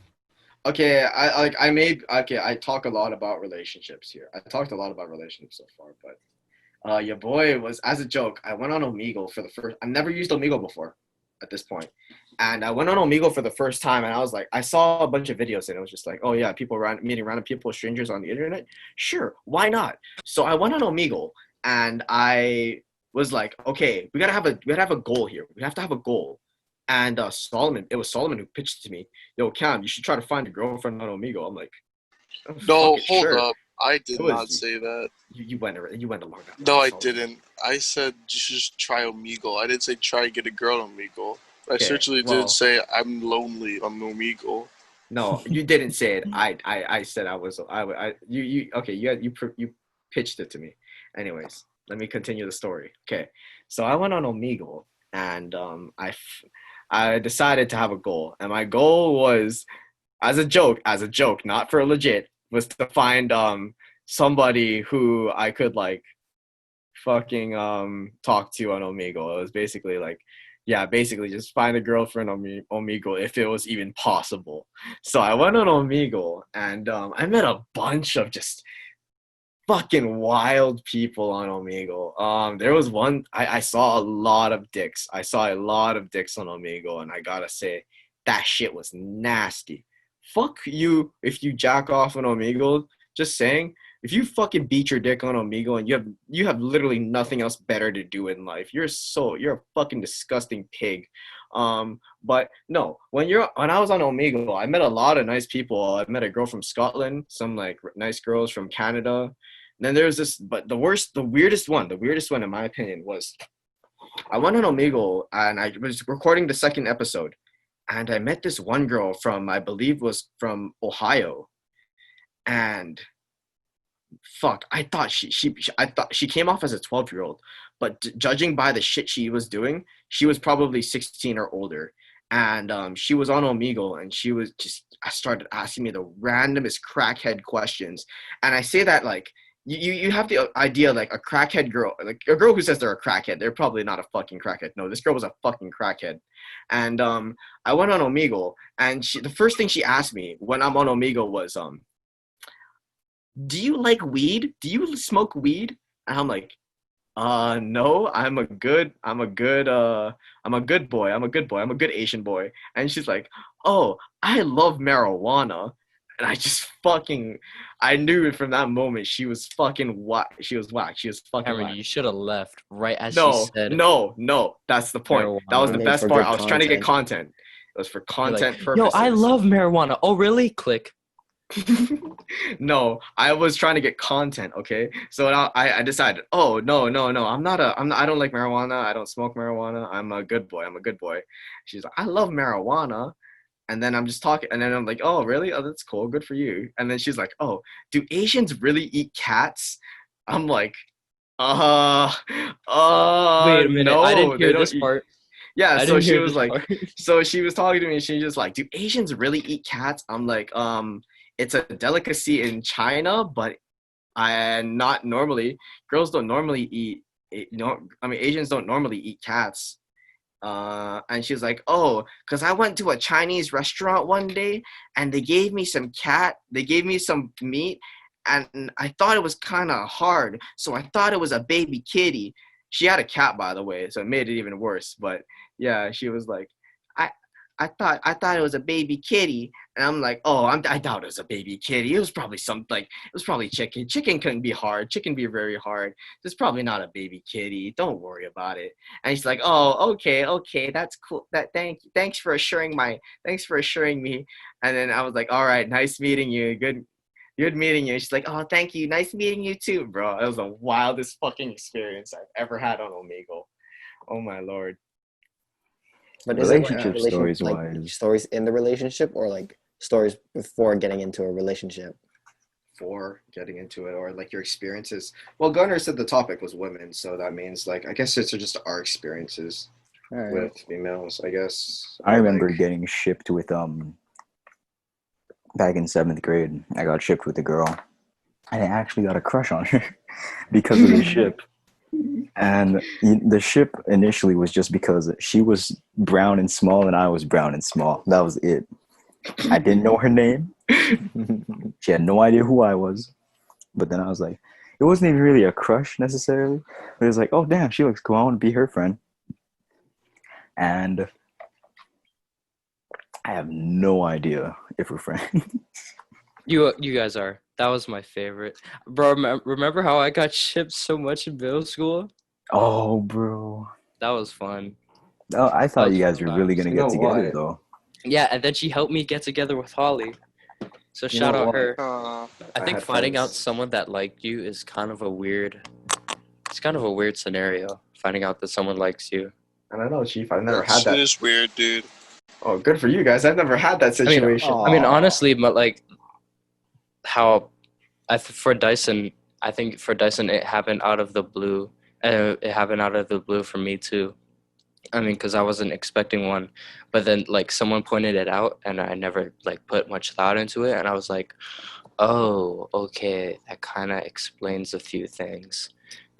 Okay, I talk a lot about relationships here. I talked a lot about relationships so far, but your boy was, as a joke, I went on Omegle for the first. I've never used Omegle before at this point, And I went on Omegle for the first time, and I was like, I saw a bunch of videos, and it was just like, oh yeah, people meeting random people, strangers on the internet. Sure, why not? So I went on Omegle, and I was like, okay, we gotta have a goal here. We have to have a goal. And it was Solomon who pitched it to me. Yo, Cam, you should try to find a girlfriend on Omegle. I'm like, oh, No, fuck it, hold sure. up. I did It was not say that. You went along that. No, I Solomon. didn't. I said you should just try Omegle. I didn't say try to get a girl on Omegle. I Okay, certainly did say I'm lonely on Omegle. No, you didn't say it. I said you pitched it to me. Anyways, let me continue the story. Okay, so I went on Omegle, and I decided to have a goal, and my goal was as a joke, not for legit, was to find somebody who I could like fucking talk to on Omegle. It was basically like, yeah, basically just find a girlfriend on Omegle if it was even possible. So I went on Omegle, and I met a bunch of just fucking wild people on Omegle. There was one I saw a lot of dicks. I saw a lot of dicks on Omegle, and I gotta say that shit was nasty. Fuck you if you jack off on Omegle. Just saying, if you fucking beat your dick on Omegle and you have literally nothing else better to do in life, you're a fucking disgusting pig. But no, when I was on Omegle, I met a lot of nice people. I met a girl from Scotland, some like nice girls from Canada. And then there was this, but the weirdest one in my opinion was I went on Omegle and I was recording the second episode, and I met this one girl from, I believe was from Ohio, and fuck, I thought she came off as a 12-year-old, but judging by the shit she was doing, she was probably 16 or older. And she was on Omegle, and she was just started asking me the randomest crackhead questions. And I say that like you have the idea like a crackhead girl, like a girl who says they're a crackhead, they're probably not a fucking crackhead. No, this girl was a fucking crackhead. And I went on Omegle, and the first thing she asked me when I'm on Omegle was do you like weed? Do you smoke weed? And I'm like, no, I'm a good boy. I'm a good boy. I'm a good Asian boy. And she's like, oh, I love marijuana. And I knew from that moment she was fucking whack. She was whack. She was fucking Cameron, whack. you should have left right as she said. No, that's the point. That was marijuana. the Made best for part. good I was trying to get content. content. It was for You're like, content yo, purposes. I love marijuana. Oh, really? Click. No, I was trying to get content. Okay, so I decided, oh no, I don't like marijuana. I don't smoke marijuana. I'm a good boy. She's like, I love marijuana. And then I'm just talking, and then I'm like, oh really? Oh, that's cool. Good for you. And then she's like, oh, do Asians really eat cats? I'm like, Wait a minute. no, I didn't they hear don't this eat. part. Yeah, I so didn't she hear was this like, part. so she was talking to me, and she's just like, do Asians really eat cats? I'm like, it's a delicacy in China, but not normally. Girls don't normally eat, Asians don't normally eat cats. And she's like, oh, because I went to a Chinese restaurant one day, and they gave me some meat, and I thought it was kind of hard, so I thought it was a baby kitty. She had a cat, by the way, so it made it even worse. But yeah, she was like, I I thought it was a baby kitty, and I'm like, oh, I doubt it was a baby kitty. It was probably chicken. Chicken couldn't be hard. Chicken be very hard. It's probably not a baby kitty. Don't worry about it. And she's like, oh, okay, that's cool. Thanks for assuring me. And then I was like, all right, nice meeting you. Good meeting you. She's like, oh, thank you. Nice meeting you too, bro. It was the wildest fucking experience I've ever had on Omegle. Oh my lord. But is it like Relationship stories wise. stories in the relationship, or like stories before getting into a relationship? For getting into it, or like your experiences. Well, Gunnar said the topic was women, so that means like I guess it's just our experiences All right. with females, I guess. I Or, remember like, getting shipped with back in 7th grade. I got shipped with a girl, and I actually got a crush on her because of the ship. And the ship initially was just because she was brown and small and I was brown and small. That was it. I didn't know her name. She had no idea who I was. But then I was like, it wasn't even really a crush necessarily. But it was like, oh damn, she looks cool. I want to be her friend. And I have no idea if we're friends. You guys are. That was my favorite, bro. Remember how I got shipped so much in middle school? Oh, bro. That was fun. Oh, I thought was you guys fun were really times. gonna You get know together what? though. Yeah, and then she helped me get together with Holly. So You shout know out what? her. Uh, I think had finding out friends. someone that liked you is kind of a weird. It's kind of a weird scenario. Finding out that someone likes you. I don't know, Chief. I've never had it that. is weird, dude. Oh, good for you guys. I've never had that situation. I mean, Aw. honestly, but like, how, for Dyson, I think for Dyson it happened out of the blue. It happened out of the blue for me too. I mean, because I wasn't expecting one, but then like someone pointed it out, and I never like put much thought into it, and I was like, oh, okay, that kind of explains a few things.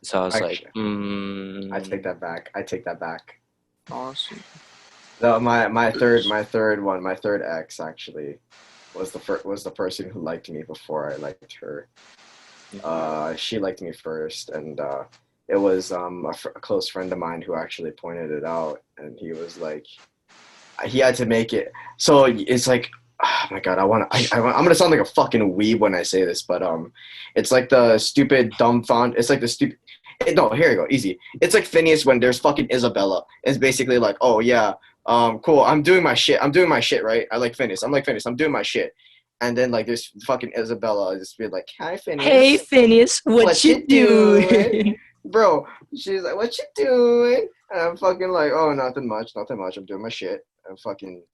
So I was like, I take that back. I take that back. Awesome. No, my third ex actually was the person who liked me before I liked her. She liked me first, and it was a close friend of mine who actually pointed it out, and he was like, he had to make it. So it's like, oh my god, I'm gonna sound like a fucking weeb when I say this, but it's like the stupid dumb font. It's like the stupid. No, here you go, easy. It's like Phineas when there's fucking Isabella. It's basically like, oh yeah, cool. I'm doing my shit, right? I like Phineas. I'm like Phineas. I'm doing my shit. And then like there's fucking Isabella just be like, hi Phineas. hey Phineas, what you doing? Bro, she's like, what you doing? And I'm fucking like, oh, nothing much. I'm doing my shit. And fucking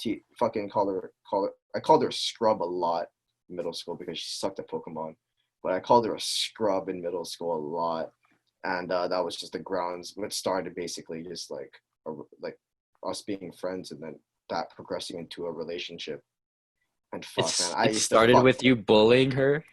I called her a scrub a lot in middle school because she sucked at Pokemon. But I called her a scrub in middle school a lot. And that was just the grounds. What started basically just like us being friends, and then that progressing into a relationship. And fuck, man, It started with you bullying her.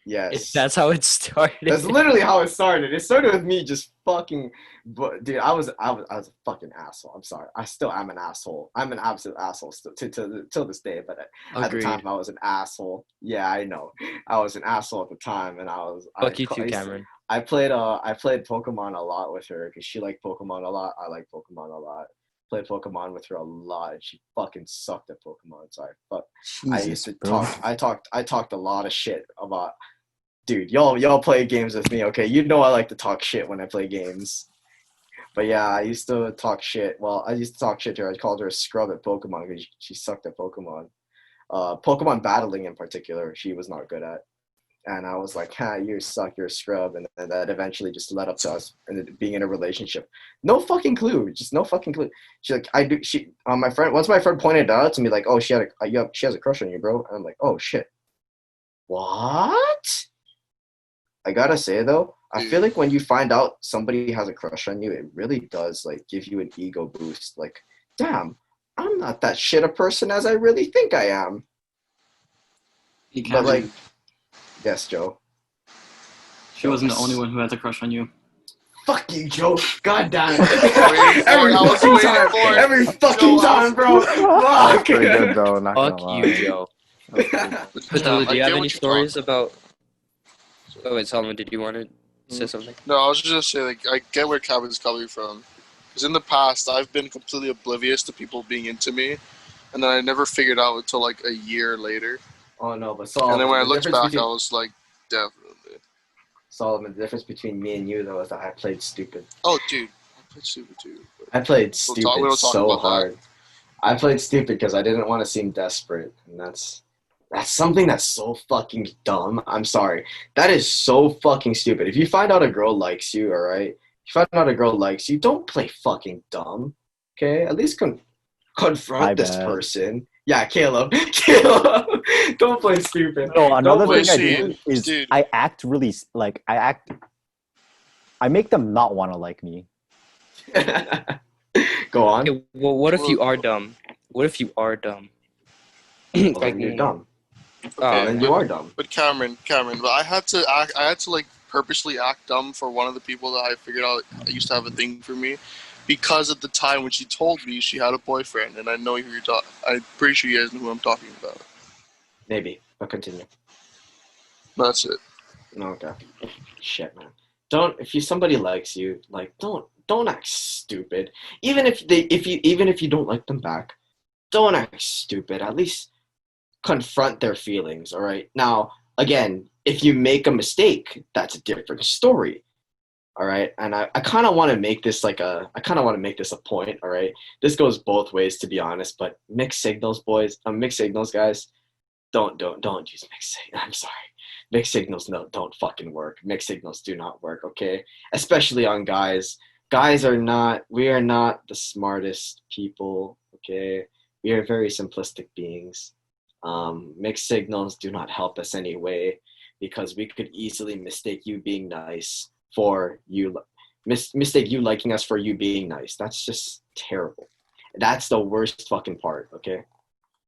Yes, That's how it started. That's literally how it started. It started with me just fucking, but dude, I was a fucking asshole. I'm sorry. I still am an asshole. I'm an absolute asshole still till this day. But at the time, I was an asshole. Yeah, I know. I was an asshole at the time, and Fuck you too, Cameron. I played Pokemon a lot with her because she liked Pokemon a lot. I like Pokemon a lot. Played Pokemon with her a lot, and she fucking sucked at Pokemon. So I used to talk. I talked a lot of shit about. Dude, y'all play games with me, okay? You know I like to talk shit when I play games. But yeah, I used to talk shit. Well, I used to talk shit to her. I called her a scrub at Pokemon because she sucked at Pokemon. Pokemon battling in particular, she was not good at. And I was like, you suck, you're a scrub. And then that eventually just led up to us and being in a relationship. No fucking clue. Just no fucking clue. She's like, once my friend pointed it out to me, like, oh, she has a crush on you, bro. And I'm like, oh, shit. What? I gotta say though, I feel like when you find out somebody has a crush on you, it really does like give you an ego boost. Like, damn, I'm not that shit a person as I really think I am. But like, yes, Joe. She wasn't the only one who had a crush on you. Fuck you, Joe. God damn it. Every fucking time, bro. Fuck. Pretty good though. Not Fuck gonna you, lie. Joe. But Damn, do I you have get any what you're stories about? Oh wait, Solomon, did you want to say something? No, I was just gonna say, like, I get where Kevin's coming from. Because in the past, I've been completely oblivious to people being into me, and then I never figured out until like a year later. Oh no, but And then when I the looked difference back, between- I was like, definitely. Solomon, the difference between me and you though is that I played stupid. Oh, dude, I played stupid too. I played we stupid don't talk so about that. hard. I played stupid because I didn't want to seem desperate, and that's something that's so fucking dumb. I'm sorry. That is so fucking stupid. If you find out a girl likes you, all right? If you find out a girl likes you, don't play fucking dumb. Okay? At least confront this person. Yeah, Caleb. Caleb. Don't play stupid. No, another play thing I do is dude. I act really like I make them not want to like me. Go on. Okay, well, what if you are dumb? What if you are dumb? Well, then you're dumb. Okay, Then you are dumb. But Cameron, but I had to like purposely act dumb for one of the people that I figured out used to have a thing for me, because at the time when she told me she had a boyfriend, and I know who you're talking. I'm pretty sure you guys know who I'm talking about. Maybe, but continue. That's it. Okay. Shit, man. If somebody likes you, like don't act stupid. Even if you don't like them back, don't act stupid. At least confront their feelings. All right. Now, again, if you make a mistake, that's a different story. All right. And I kind of want to make this a point. All right. This goes both ways, to be honest. But mixed signals, boys, mixed signals, guys, don't use mixed signals. I'm sorry. Mixed signals don't fucking work. Mixed signals do not work. Okay. Especially on guys. We are not the smartest people. Okay. We are very simplistic beings. Mixed signals do not help us anyway, because we could easily mistake you being nice for you, mistake you liking us for you being nice. That's just terrible. That's the worst fucking part. Okay.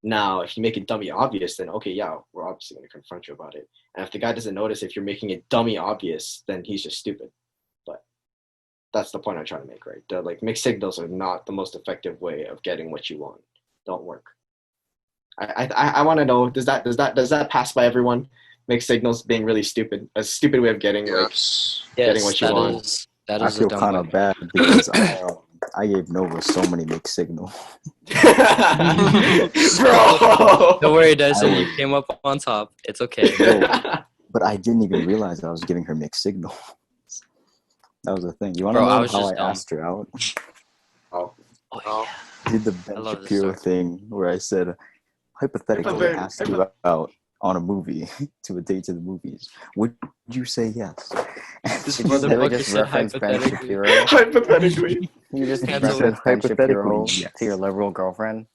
Now, if you make it dummy obvious, then okay, yeah, we're obviously going to confront you about it. And if the guy doesn't notice, if you're making it dummy obvious, then he's just stupid. But that's the point I'm trying to make, right? Like, mixed signals are not the most effective way of getting what you want. Don't work. I want to know, does that pass by everyone? Mixed signals being really stupid, a stupid way of getting getting what you want. I feel kind of bad because I gave Nova so many mixed signals. Bro, don't worry, Dyson. You came up on top. It's okay. But I didn't even realize I was giving her mixed signals. That was the thing. You want to Bro, know how I asked her out? Oh, yeah. I did the Ben Shapiro thing where I said, hypothetically, I asked you out on a movie to a date to the movies. Would you say yes? Did you literally just reference Ben Shapiro? Hypothetically. You just Cancel reference Ben Shapiro Hypothetically, yes. to your liberal girlfriend?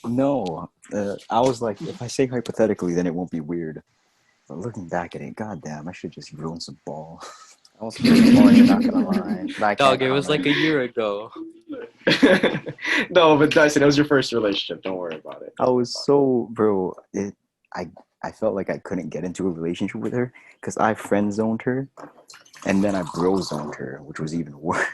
No. I was like, if I say hypothetically, then it won't be weird. But looking back at it, goddamn, I should just ruin some ball. I was pretty corny, not gonna lie. But I Dog, can't it was comment. like a year ago. No, but Dyson, it was your first relationship. Don't worry about it. I was so, bro, I felt like I couldn't get into a relationship with her because I friend zoned her and then I bro zoned her, which was even worse.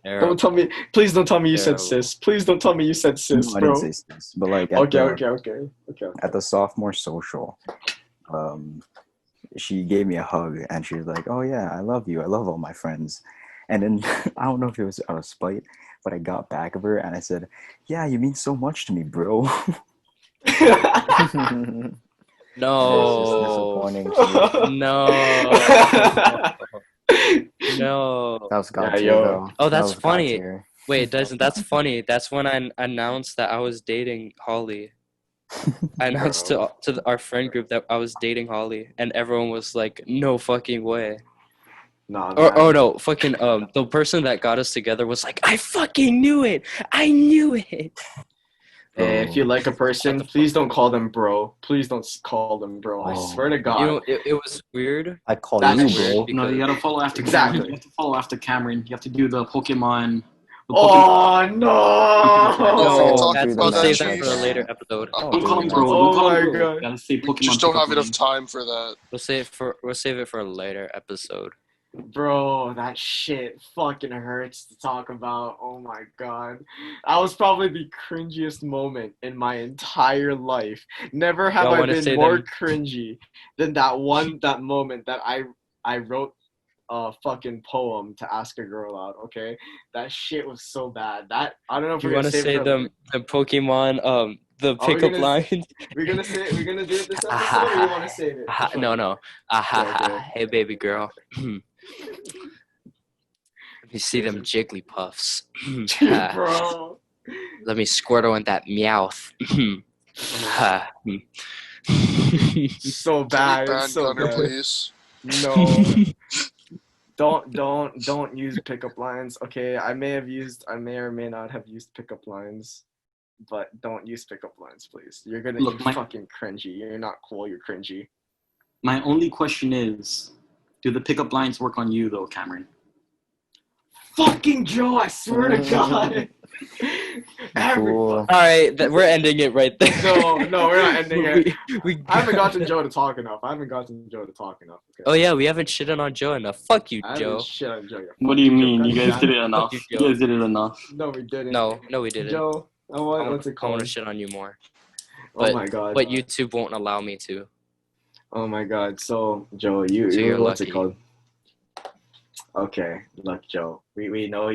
Don't tell me, please don't tell me you said sis. Please don't tell me you said sis, No, I bro. didn't say sis, but like Okay. At the sophomore social, she gave me a hug and she was like, "Oh yeah, I love you. I love all my friends." And then I don't know if it was out of spite, but I got back of her and I said, "Yeah, you mean so much to me, bro." No. Disappointing. No. No. That was God Yeah, tier, yo. though. Oh, That that's was God funny. tier. Wait, Dyson, that's funny. That's when I announced that I was dating Holly. I announced to our friend group that I was dating Holly, and everyone was like, "No fucking way." Nah, Or no, fucking the person that got us together was like, "I fucking knew it. I knew it." Hey, if you like a person, please don't call them bro. Please don't call them bro. I swear to God. You know, it was weird. I call That's you, weird. bro. No, you gotta follow after Exactly. Cameron. You have to follow after Cameron. You have to do the Pokemon. Oh no! Don't That's, do the we'll save math that like for a that. later episode. Don't call him that. bro. Oh Don't call my him bro. God. You gotta say We Pokemon. just don't have pickup enough line. time for that. We'll save it for a later episode. Bro, that shit fucking hurts to talk about. Oh my God. That was probably the cringiest moment in my entire life. Never have Y'all I wanna been say more them- cringy than that moment that I wrote a fucking poem to ask a girl out, okay? That shit was so bad. That I don't know if You we're want gonna to save it say for them the Pokemon we the pickup gonna- lines? We're gonna do it this episode, or you wanna save it? No. Okay. Hey baby girl. Let me see them jigglypuffs. Bro. Let me squirt on that meowth. So bad. Ban It's so Gunner, bad. please. No. Don't use pickup lines. Okay, I may or may not have used pickup lines, but don't use pickup lines, please. You're fucking cringy. You're not cool. You're cringy. My only question is, do the pickup lines work on you though, Cameron? Fucking Joe! I swear to God. Cool. All right, we're ending it right there. No, we're not ending it. We I haven't gotten Joe to talk enough. Okay? Oh yeah, we haven't shitted on Joe enough. Fuck you, I Joe. haven't shit on Joe. What do you Fucking mean? Joe. You guys God did damn it enough. you, You Joe. guys did it enough. No, we didn't. No, we didn't. Joe, what's it I want called? to shit on you more, Oh my God. but YouTube won't allow me to. Oh my God. So Joe, So you're what's lucky. it called? Okay, look, Joe. We know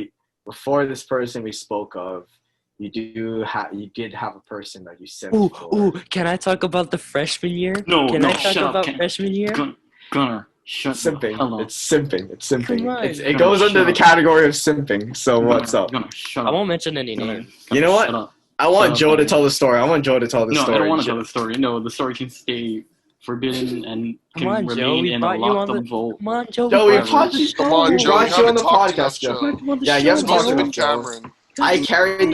before this person we spoke of, you did have a person that you simped Ooh, for. ooh, can I talk about the freshman year? No, Can no, I talk shut about up. freshman year? Gunner, shut the Simping. hell up. It's simping. It's simping. Come on. It goes Shut under the up. category of simping. So what's up? Gunner, shut I up. won't mention any Gunner, names. You know what? Shut up. I want Shut up, Joe to Gunner. tell the story. I want Joe to tell the No, story. I don't want to tell the story. No, the story can stay forbidden and Come can on, Joe. remain We in a brought you on locked the. up vault. Come on, Joe. Joe, we brought you brought on you. the Come on, We show. Joe. brought you on the talked enough, podcast, Joe. Brought you on the Yeah, you show, haven't talked Supposed to enough, be Joe. Cameron. I carried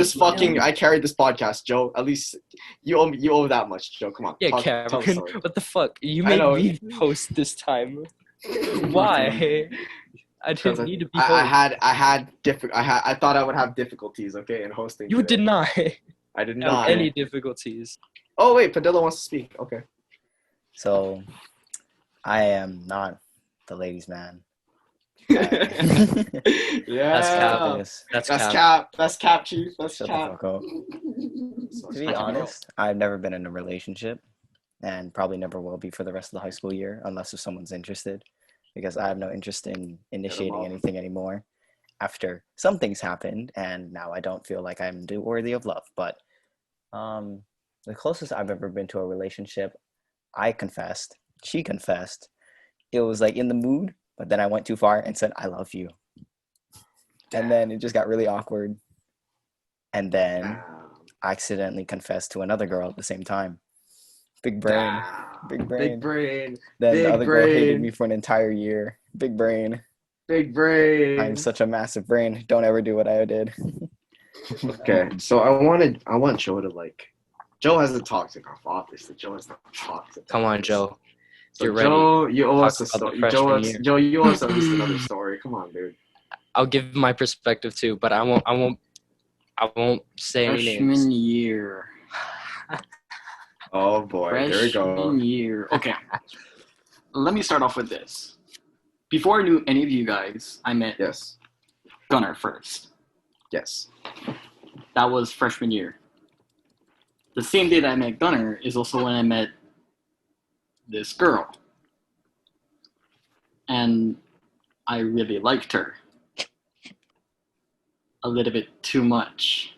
this podcast, Joe. At least you owe that much, Joe. Come on. Yeah, tell the Cameron. story. What the fuck? You I made know. me host this time. Why? I didn't need to be host. I thought I would have difficulties, okay, in hosting. You today. did not I did have not. any difficulties. Oh wait, Padilla wants to speak. Okay. So, I am not the ladies' man. Yeah. That's cap. Happiness. That's That's cap. cap. That's cap, chief. That's Shut the cap. fuck up. To be honest, I've never been in a relationship, and probably never will be for the rest of the high school year, unless if someone's interested, because I have no interest in initiating anything anymore. After some things happened, and now I don't feel like I'm worthy of love. But the closest I've ever been to a relationship, I confessed, she confessed. It was like in the mood, but then I went too far and said, "I love you," and then it just got really awkward. And then I accidentally confessed to another girl at the same time. Big brain. Big brain. Big brain. Then Big the other girl hated brain. me for an entire year. Big brain. Big brain. I'm such a massive brain. Don't ever do what I did. Okay, so I want Joe to Joe hasn't talked enough, obviously. Joe has not talked enough. Come on, Joe. So You're ready. Joe, you owe us a Talk about the story. freshman year. Joe, you owe us at least another story. Come on, dude. I'll give my perspective too, but I won't say any names. Freshman year. Oh boy, there we go. Freshman year. Okay. Let me start off with this. Before I knew any of you guys, I met Yes. Gunner first. Yes. That was freshman year. The same day that I met Gunner is also when I met this girl. And I really liked her. A little bit too much.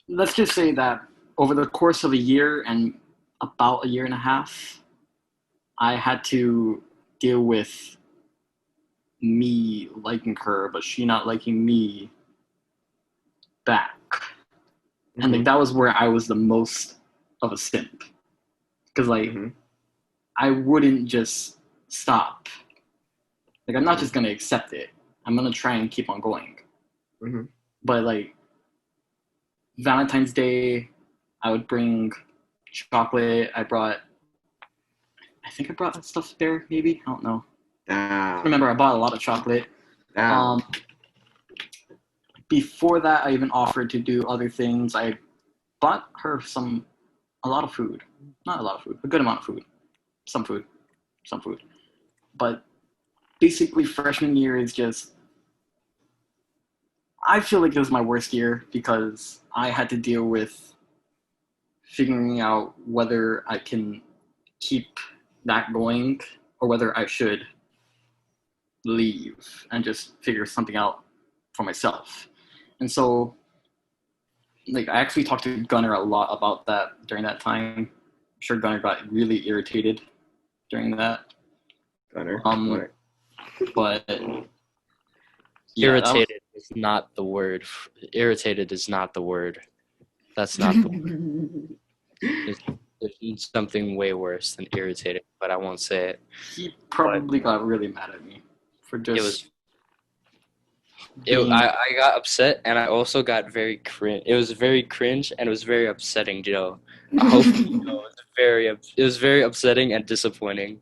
Let's just say that over the course of a year and about a year and a half, I had to deal with me liking her, but she not liking me back. And that was where I was the most of a simp. Because I wouldn't just stop. I'm not just gonna accept it. I'm gonna try and keep on going. But Valentine's Day, I would bring chocolate. I think I brought that stuff there, maybe? I don't know. I remember I bought a lot of chocolate. Before that, I even offered to do other things. I bought her a lot of food. Not a lot of food, a good amount of food. Some food. But basically, freshman year is just, I feel like it was my worst year because I had to deal with figuring out whether I can keep that going or whether I should leave and just figure something out for myself. And so, I actually talked to Gunner a lot about that during that time. I'm sure Gunner got really irritated during that. Gunner. But Irritated is not the word. Irritated is not the word. That's not the word. There's something way worse than irritated, but I won't say it. He probably got really mad at me for just. I got upset, and I also got very cringe. It was very cringe, and it was very upsetting, Joe. I hope you know it was very upsetting and disappointing.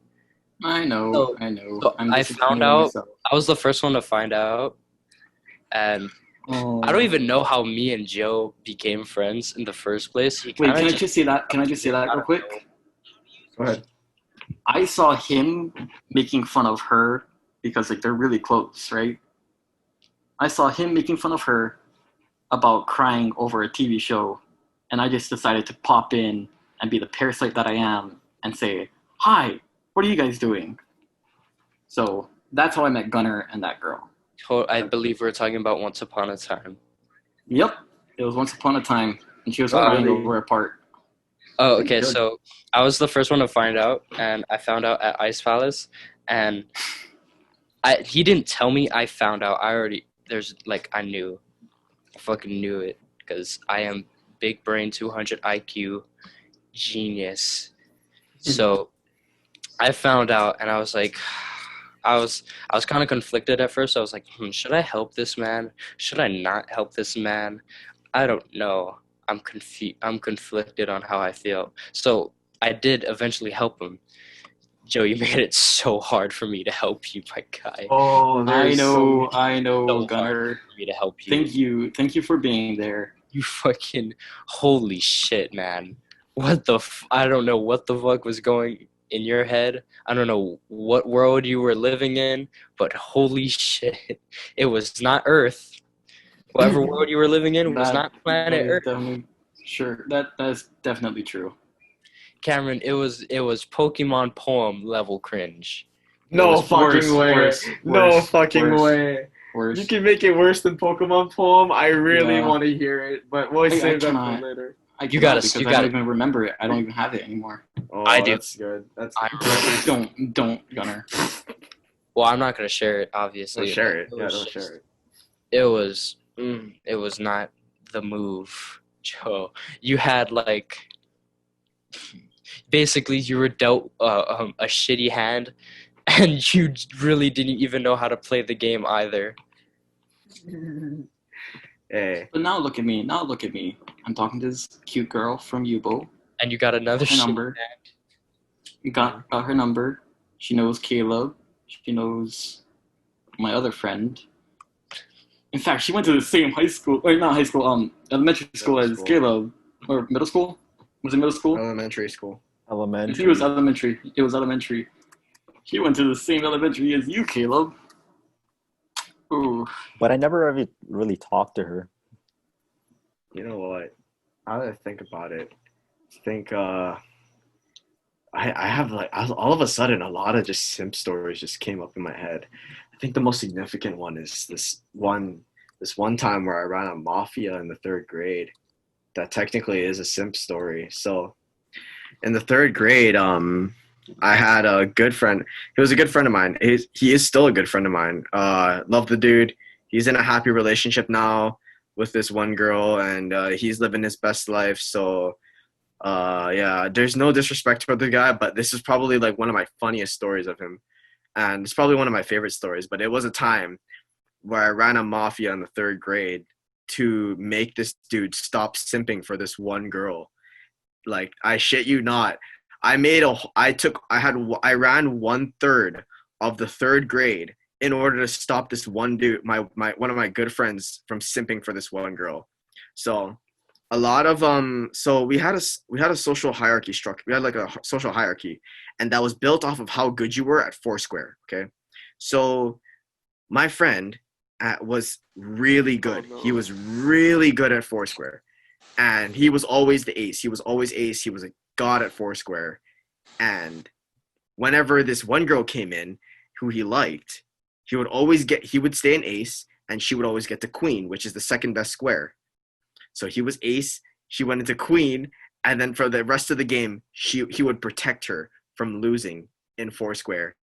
I know. So I found out. I was the first one to find out, and I don't even know how me and Joe became friends in the first place. Wait, can I just say that? Can I just say that real quick? Go ahead. I saw him making fun of her because they're really close, right? I saw him making fun of her about crying over a TV show, and I just decided to pop in and be the parasite that I am and say, "Hi, what are you guys doing?" So that's how I met Gunner and that girl. I believe we're talking about Once Upon a Time. Yep, it was Once Upon a Time, and she was Oh, crying really? over a part. Oh, okay. Good. So I was the first one to find out, and I found out at Ice Palace, and he didn't tell me. I found out. I knew, I fucking knew it because I am big brain, 200 IQ, genius. So I found out, and I was like, I was kind of conflicted at first. I was like, should I help this man? Should I not help this man? I don't know. I'm conflicted on how I feel. So I did eventually help him. Joe, you made it so hard for me to help you, my guy. Oh, I know, So Gunnar. hard for me to help you. Thank you for being there. You fucking holy shit, man. What the I don't know what the fuck was going in your head. I don't know what world you were living in, but holy shit. It was not Earth. Whatever world you were living in was not planet that is Earth. definitely sure. That's definitely true. Cameron, it was Pokemon poem level cringe. no was fucking worse, way. worse, No worse, fucking worse. way. Worse. You can make it worse than Pokemon poem. I really Yeah. want to hear it, but we'll I save that cannot. for later. I You cannot gotta- because you I gotta- don't even remember it. I don't even have it anymore. Oh, I do. That's good. That's Don't, Gunnar. Well, I'm not gonna share it, obviously. Don't share but it. Yeah, was don't just- share it. It was not the move, Joe. You had like, basically, you were dealt a shitty hand, and you really didn't even know how to play the game either. Hey, But now look at me. Now look at me. I'm talking to this cute girl from Yubo. And you got another Her shitty number. hand. Got her number. She knows Caleb. She knows my other friend. In fact, she went to the same high school, or not high school, elementary school Middle as school. Caleb, or middle school. Was it middle school? elementary school. I Elementary. think it was elementary. It was elementary. She went to the same elementary as you, Caleb. Ooh. But I never ever really talked to her. You know what? Now that I think about it, I have like all of a sudden a lot of just simp stories just came up in my head. I think the most significant one is this one time where I ran a mafia in the 3rd grade. That technically is a simp story. So in the 3rd grade, I had a good friend. He was a good friend of mine. He is still a good friend of mine. Love the dude. He's in a happy relationship now with this one girl, and he's living his best life. So yeah, there's no disrespect for the guy, but this is probably like one of my funniest stories of him, and it's probably one of my favorite stories. But it was a time where I ran a mafia in the 3rd grade to make this dude stop simping for this one girl. Like, I shit you not, I ran 1/3 of the 3rd grade in order to stop this one dude, my one of my good friends, from simping for this one girl. So a lot of so we had a social hierarchy structure. We had like a social hierarchy, and that was built off of how good you were at Foursquare. Okay, so my friend was really good. Oh, no. He was really good at Foursquare, and he was always the ace. He was always ace. He was a god at Foursquare, and whenever this one girl came in who he liked, he would stay an ace, and she would always get the queen, which is the second best square. So he was ace, she went into queen, and then for the rest of the game, he would protect her from losing in Foursquare.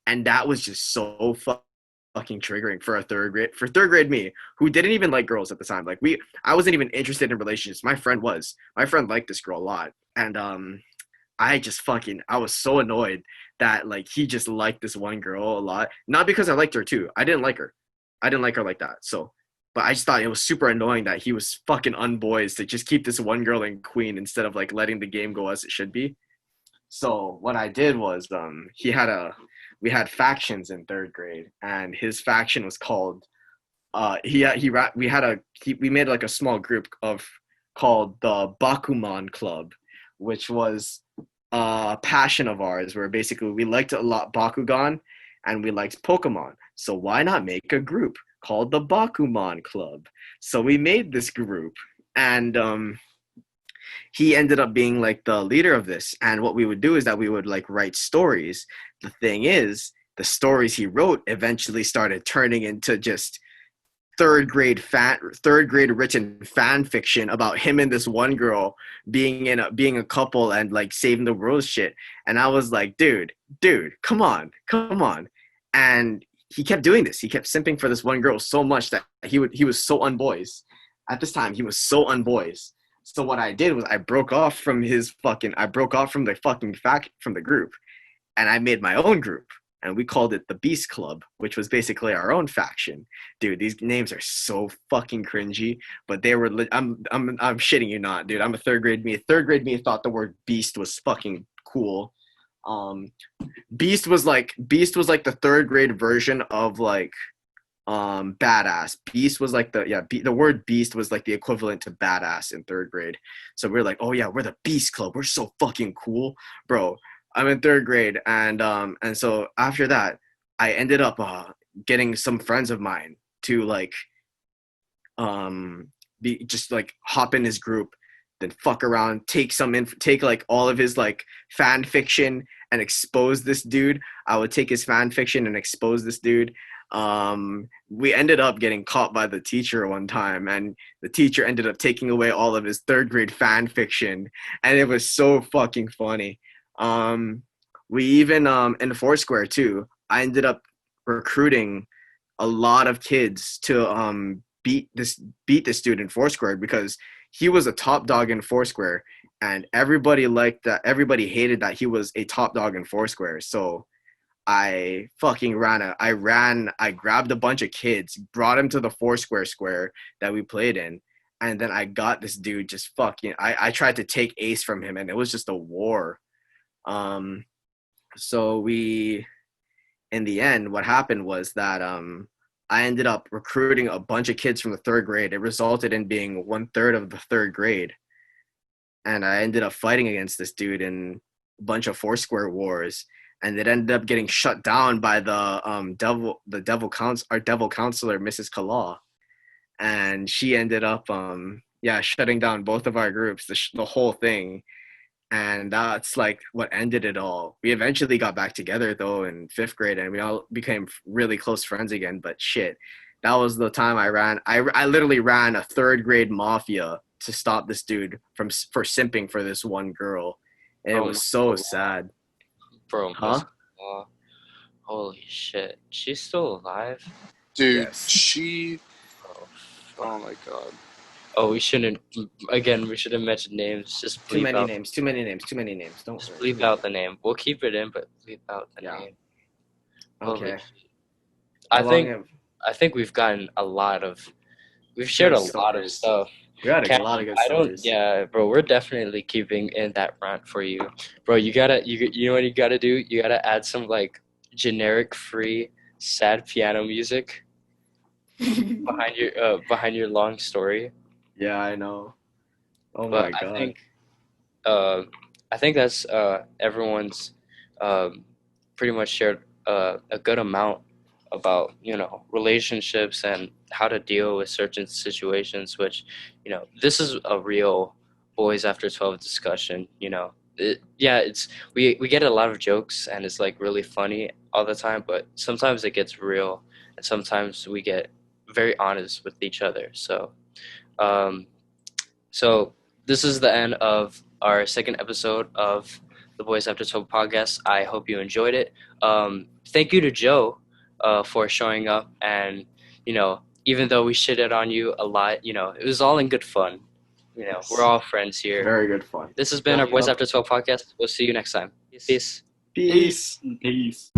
And that was just so fucking triggering for 3rd grade me, who didn't even like girls at the time. Like, I wasn't even interested in relationships. My friend liked this girl a lot. And I was so annoyed that like he just liked this one girl a lot. Not because I liked her too. I didn't like her like that. So, but I just thought it was super annoying that he was fucking unboys to just keep this one girl in queen instead of like letting the game go as it should be. So what I did was we had factions in 3rd grade, and his faction was called we made like a small group called the Bakuman Club, which was a passion of ours, where basically we liked a lot Bakugan and we liked Pokemon. So why not make a group called the Bakuman Club? So we made this group, and he ended up being like the leader of this. And what we would do is that we would like write stories. The thing is the stories he wrote eventually started turning into just third grade written fan fiction about him and this one girl being a couple and like saving the world shit. And I was like, dude, come on. And he kept doing this. He kept simping for this one girl so much that he was so unboys. At this time, he was so unboys. So what I did was I broke off from the group, and I made my own group. And we called it the Beast Club, which was basically our own faction. Dude, these names are so fucking cringy, but they were. I'm shitting you not, dude. I'm a third grade me. Third grade me thought the word beast was fucking cool. Beast was like the third grade version of like badass. Beast was like the word beast was like the equivalent to badass in third grade. So we're like, oh yeah, we're the Beast Club. We're so fucking cool, bro. I'm in third grade, and so after that, I ended up getting some friends of mine to like be just like hop in his group, then fuck around, take like all of his like fan fiction and expose this dude. I would take his fan fiction and expose this dude. We ended up getting caught by the teacher one time, and the teacher ended up taking away all of his third grade fan fiction, and it was so fucking funny. We even in Foursquare too, I ended up recruiting a lot of kids to beat this dude in Foursquare because he was a top dog in Foursquare, and everybody liked that. Everybody hated that he was a top dog in Foursquare. So I grabbed a bunch of kids, brought him to the Foursquare square that we played in, and then I got this dude just fucking. I tried to take Ace from him, and it was just a war. So in the end, what happened was that I ended up recruiting a bunch of kids from the third grade. It resulted in being 1/3 of the third grade. And I ended up fighting against this dude in a bunch of Foursquare wars. And it ended up getting shut down by our devil counselor, Mrs. Kalaw. And she ended up shutting down both of our groups, the whole thing. And that's like what ended it all. We eventually got back together though in 5th grade, and we all became really close friends again. But shit, that was the time I literally ran a third grade mafia to stop this dude for simping for this one girl. And it was so sad. Bro, huh? Holy shit. She's still alive? Dude, Yes. she... Oh my god. Oh, we shouldn't mention names. Just bleep Too many out. names. Don't Just worry. bleep out the name. We'll keep it in, but bleep out the Yeah. name. Okay. Holy shit. I think we've shared a lot of stuff. We had a lot of good stories. Yeah, bro, we're definitely keeping in that rant for you. Bro, you know what you gotta do? You gotta add some like generic free sad piano music behind your long story. Yeah, I know. Oh But my god. I think that's everyone's pretty much shared a good amount about relationships and how to deal with certain situations, which this is a real boys after 12 discussion. We get a lot of jokes and it's like really funny all the time, but sometimes it gets real and sometimes we get very honest with each other. So this is the end of our second episode of the Boys After 12 podcast. I hope you enjoyed it. Thank you to Joe for showing up, and even though we shitted on you a lot, it was all in good fun. We're all friends here. Very good fun. This has been our Boys After 12 podcast. We'll see you next time. Peace. Peace. Peace.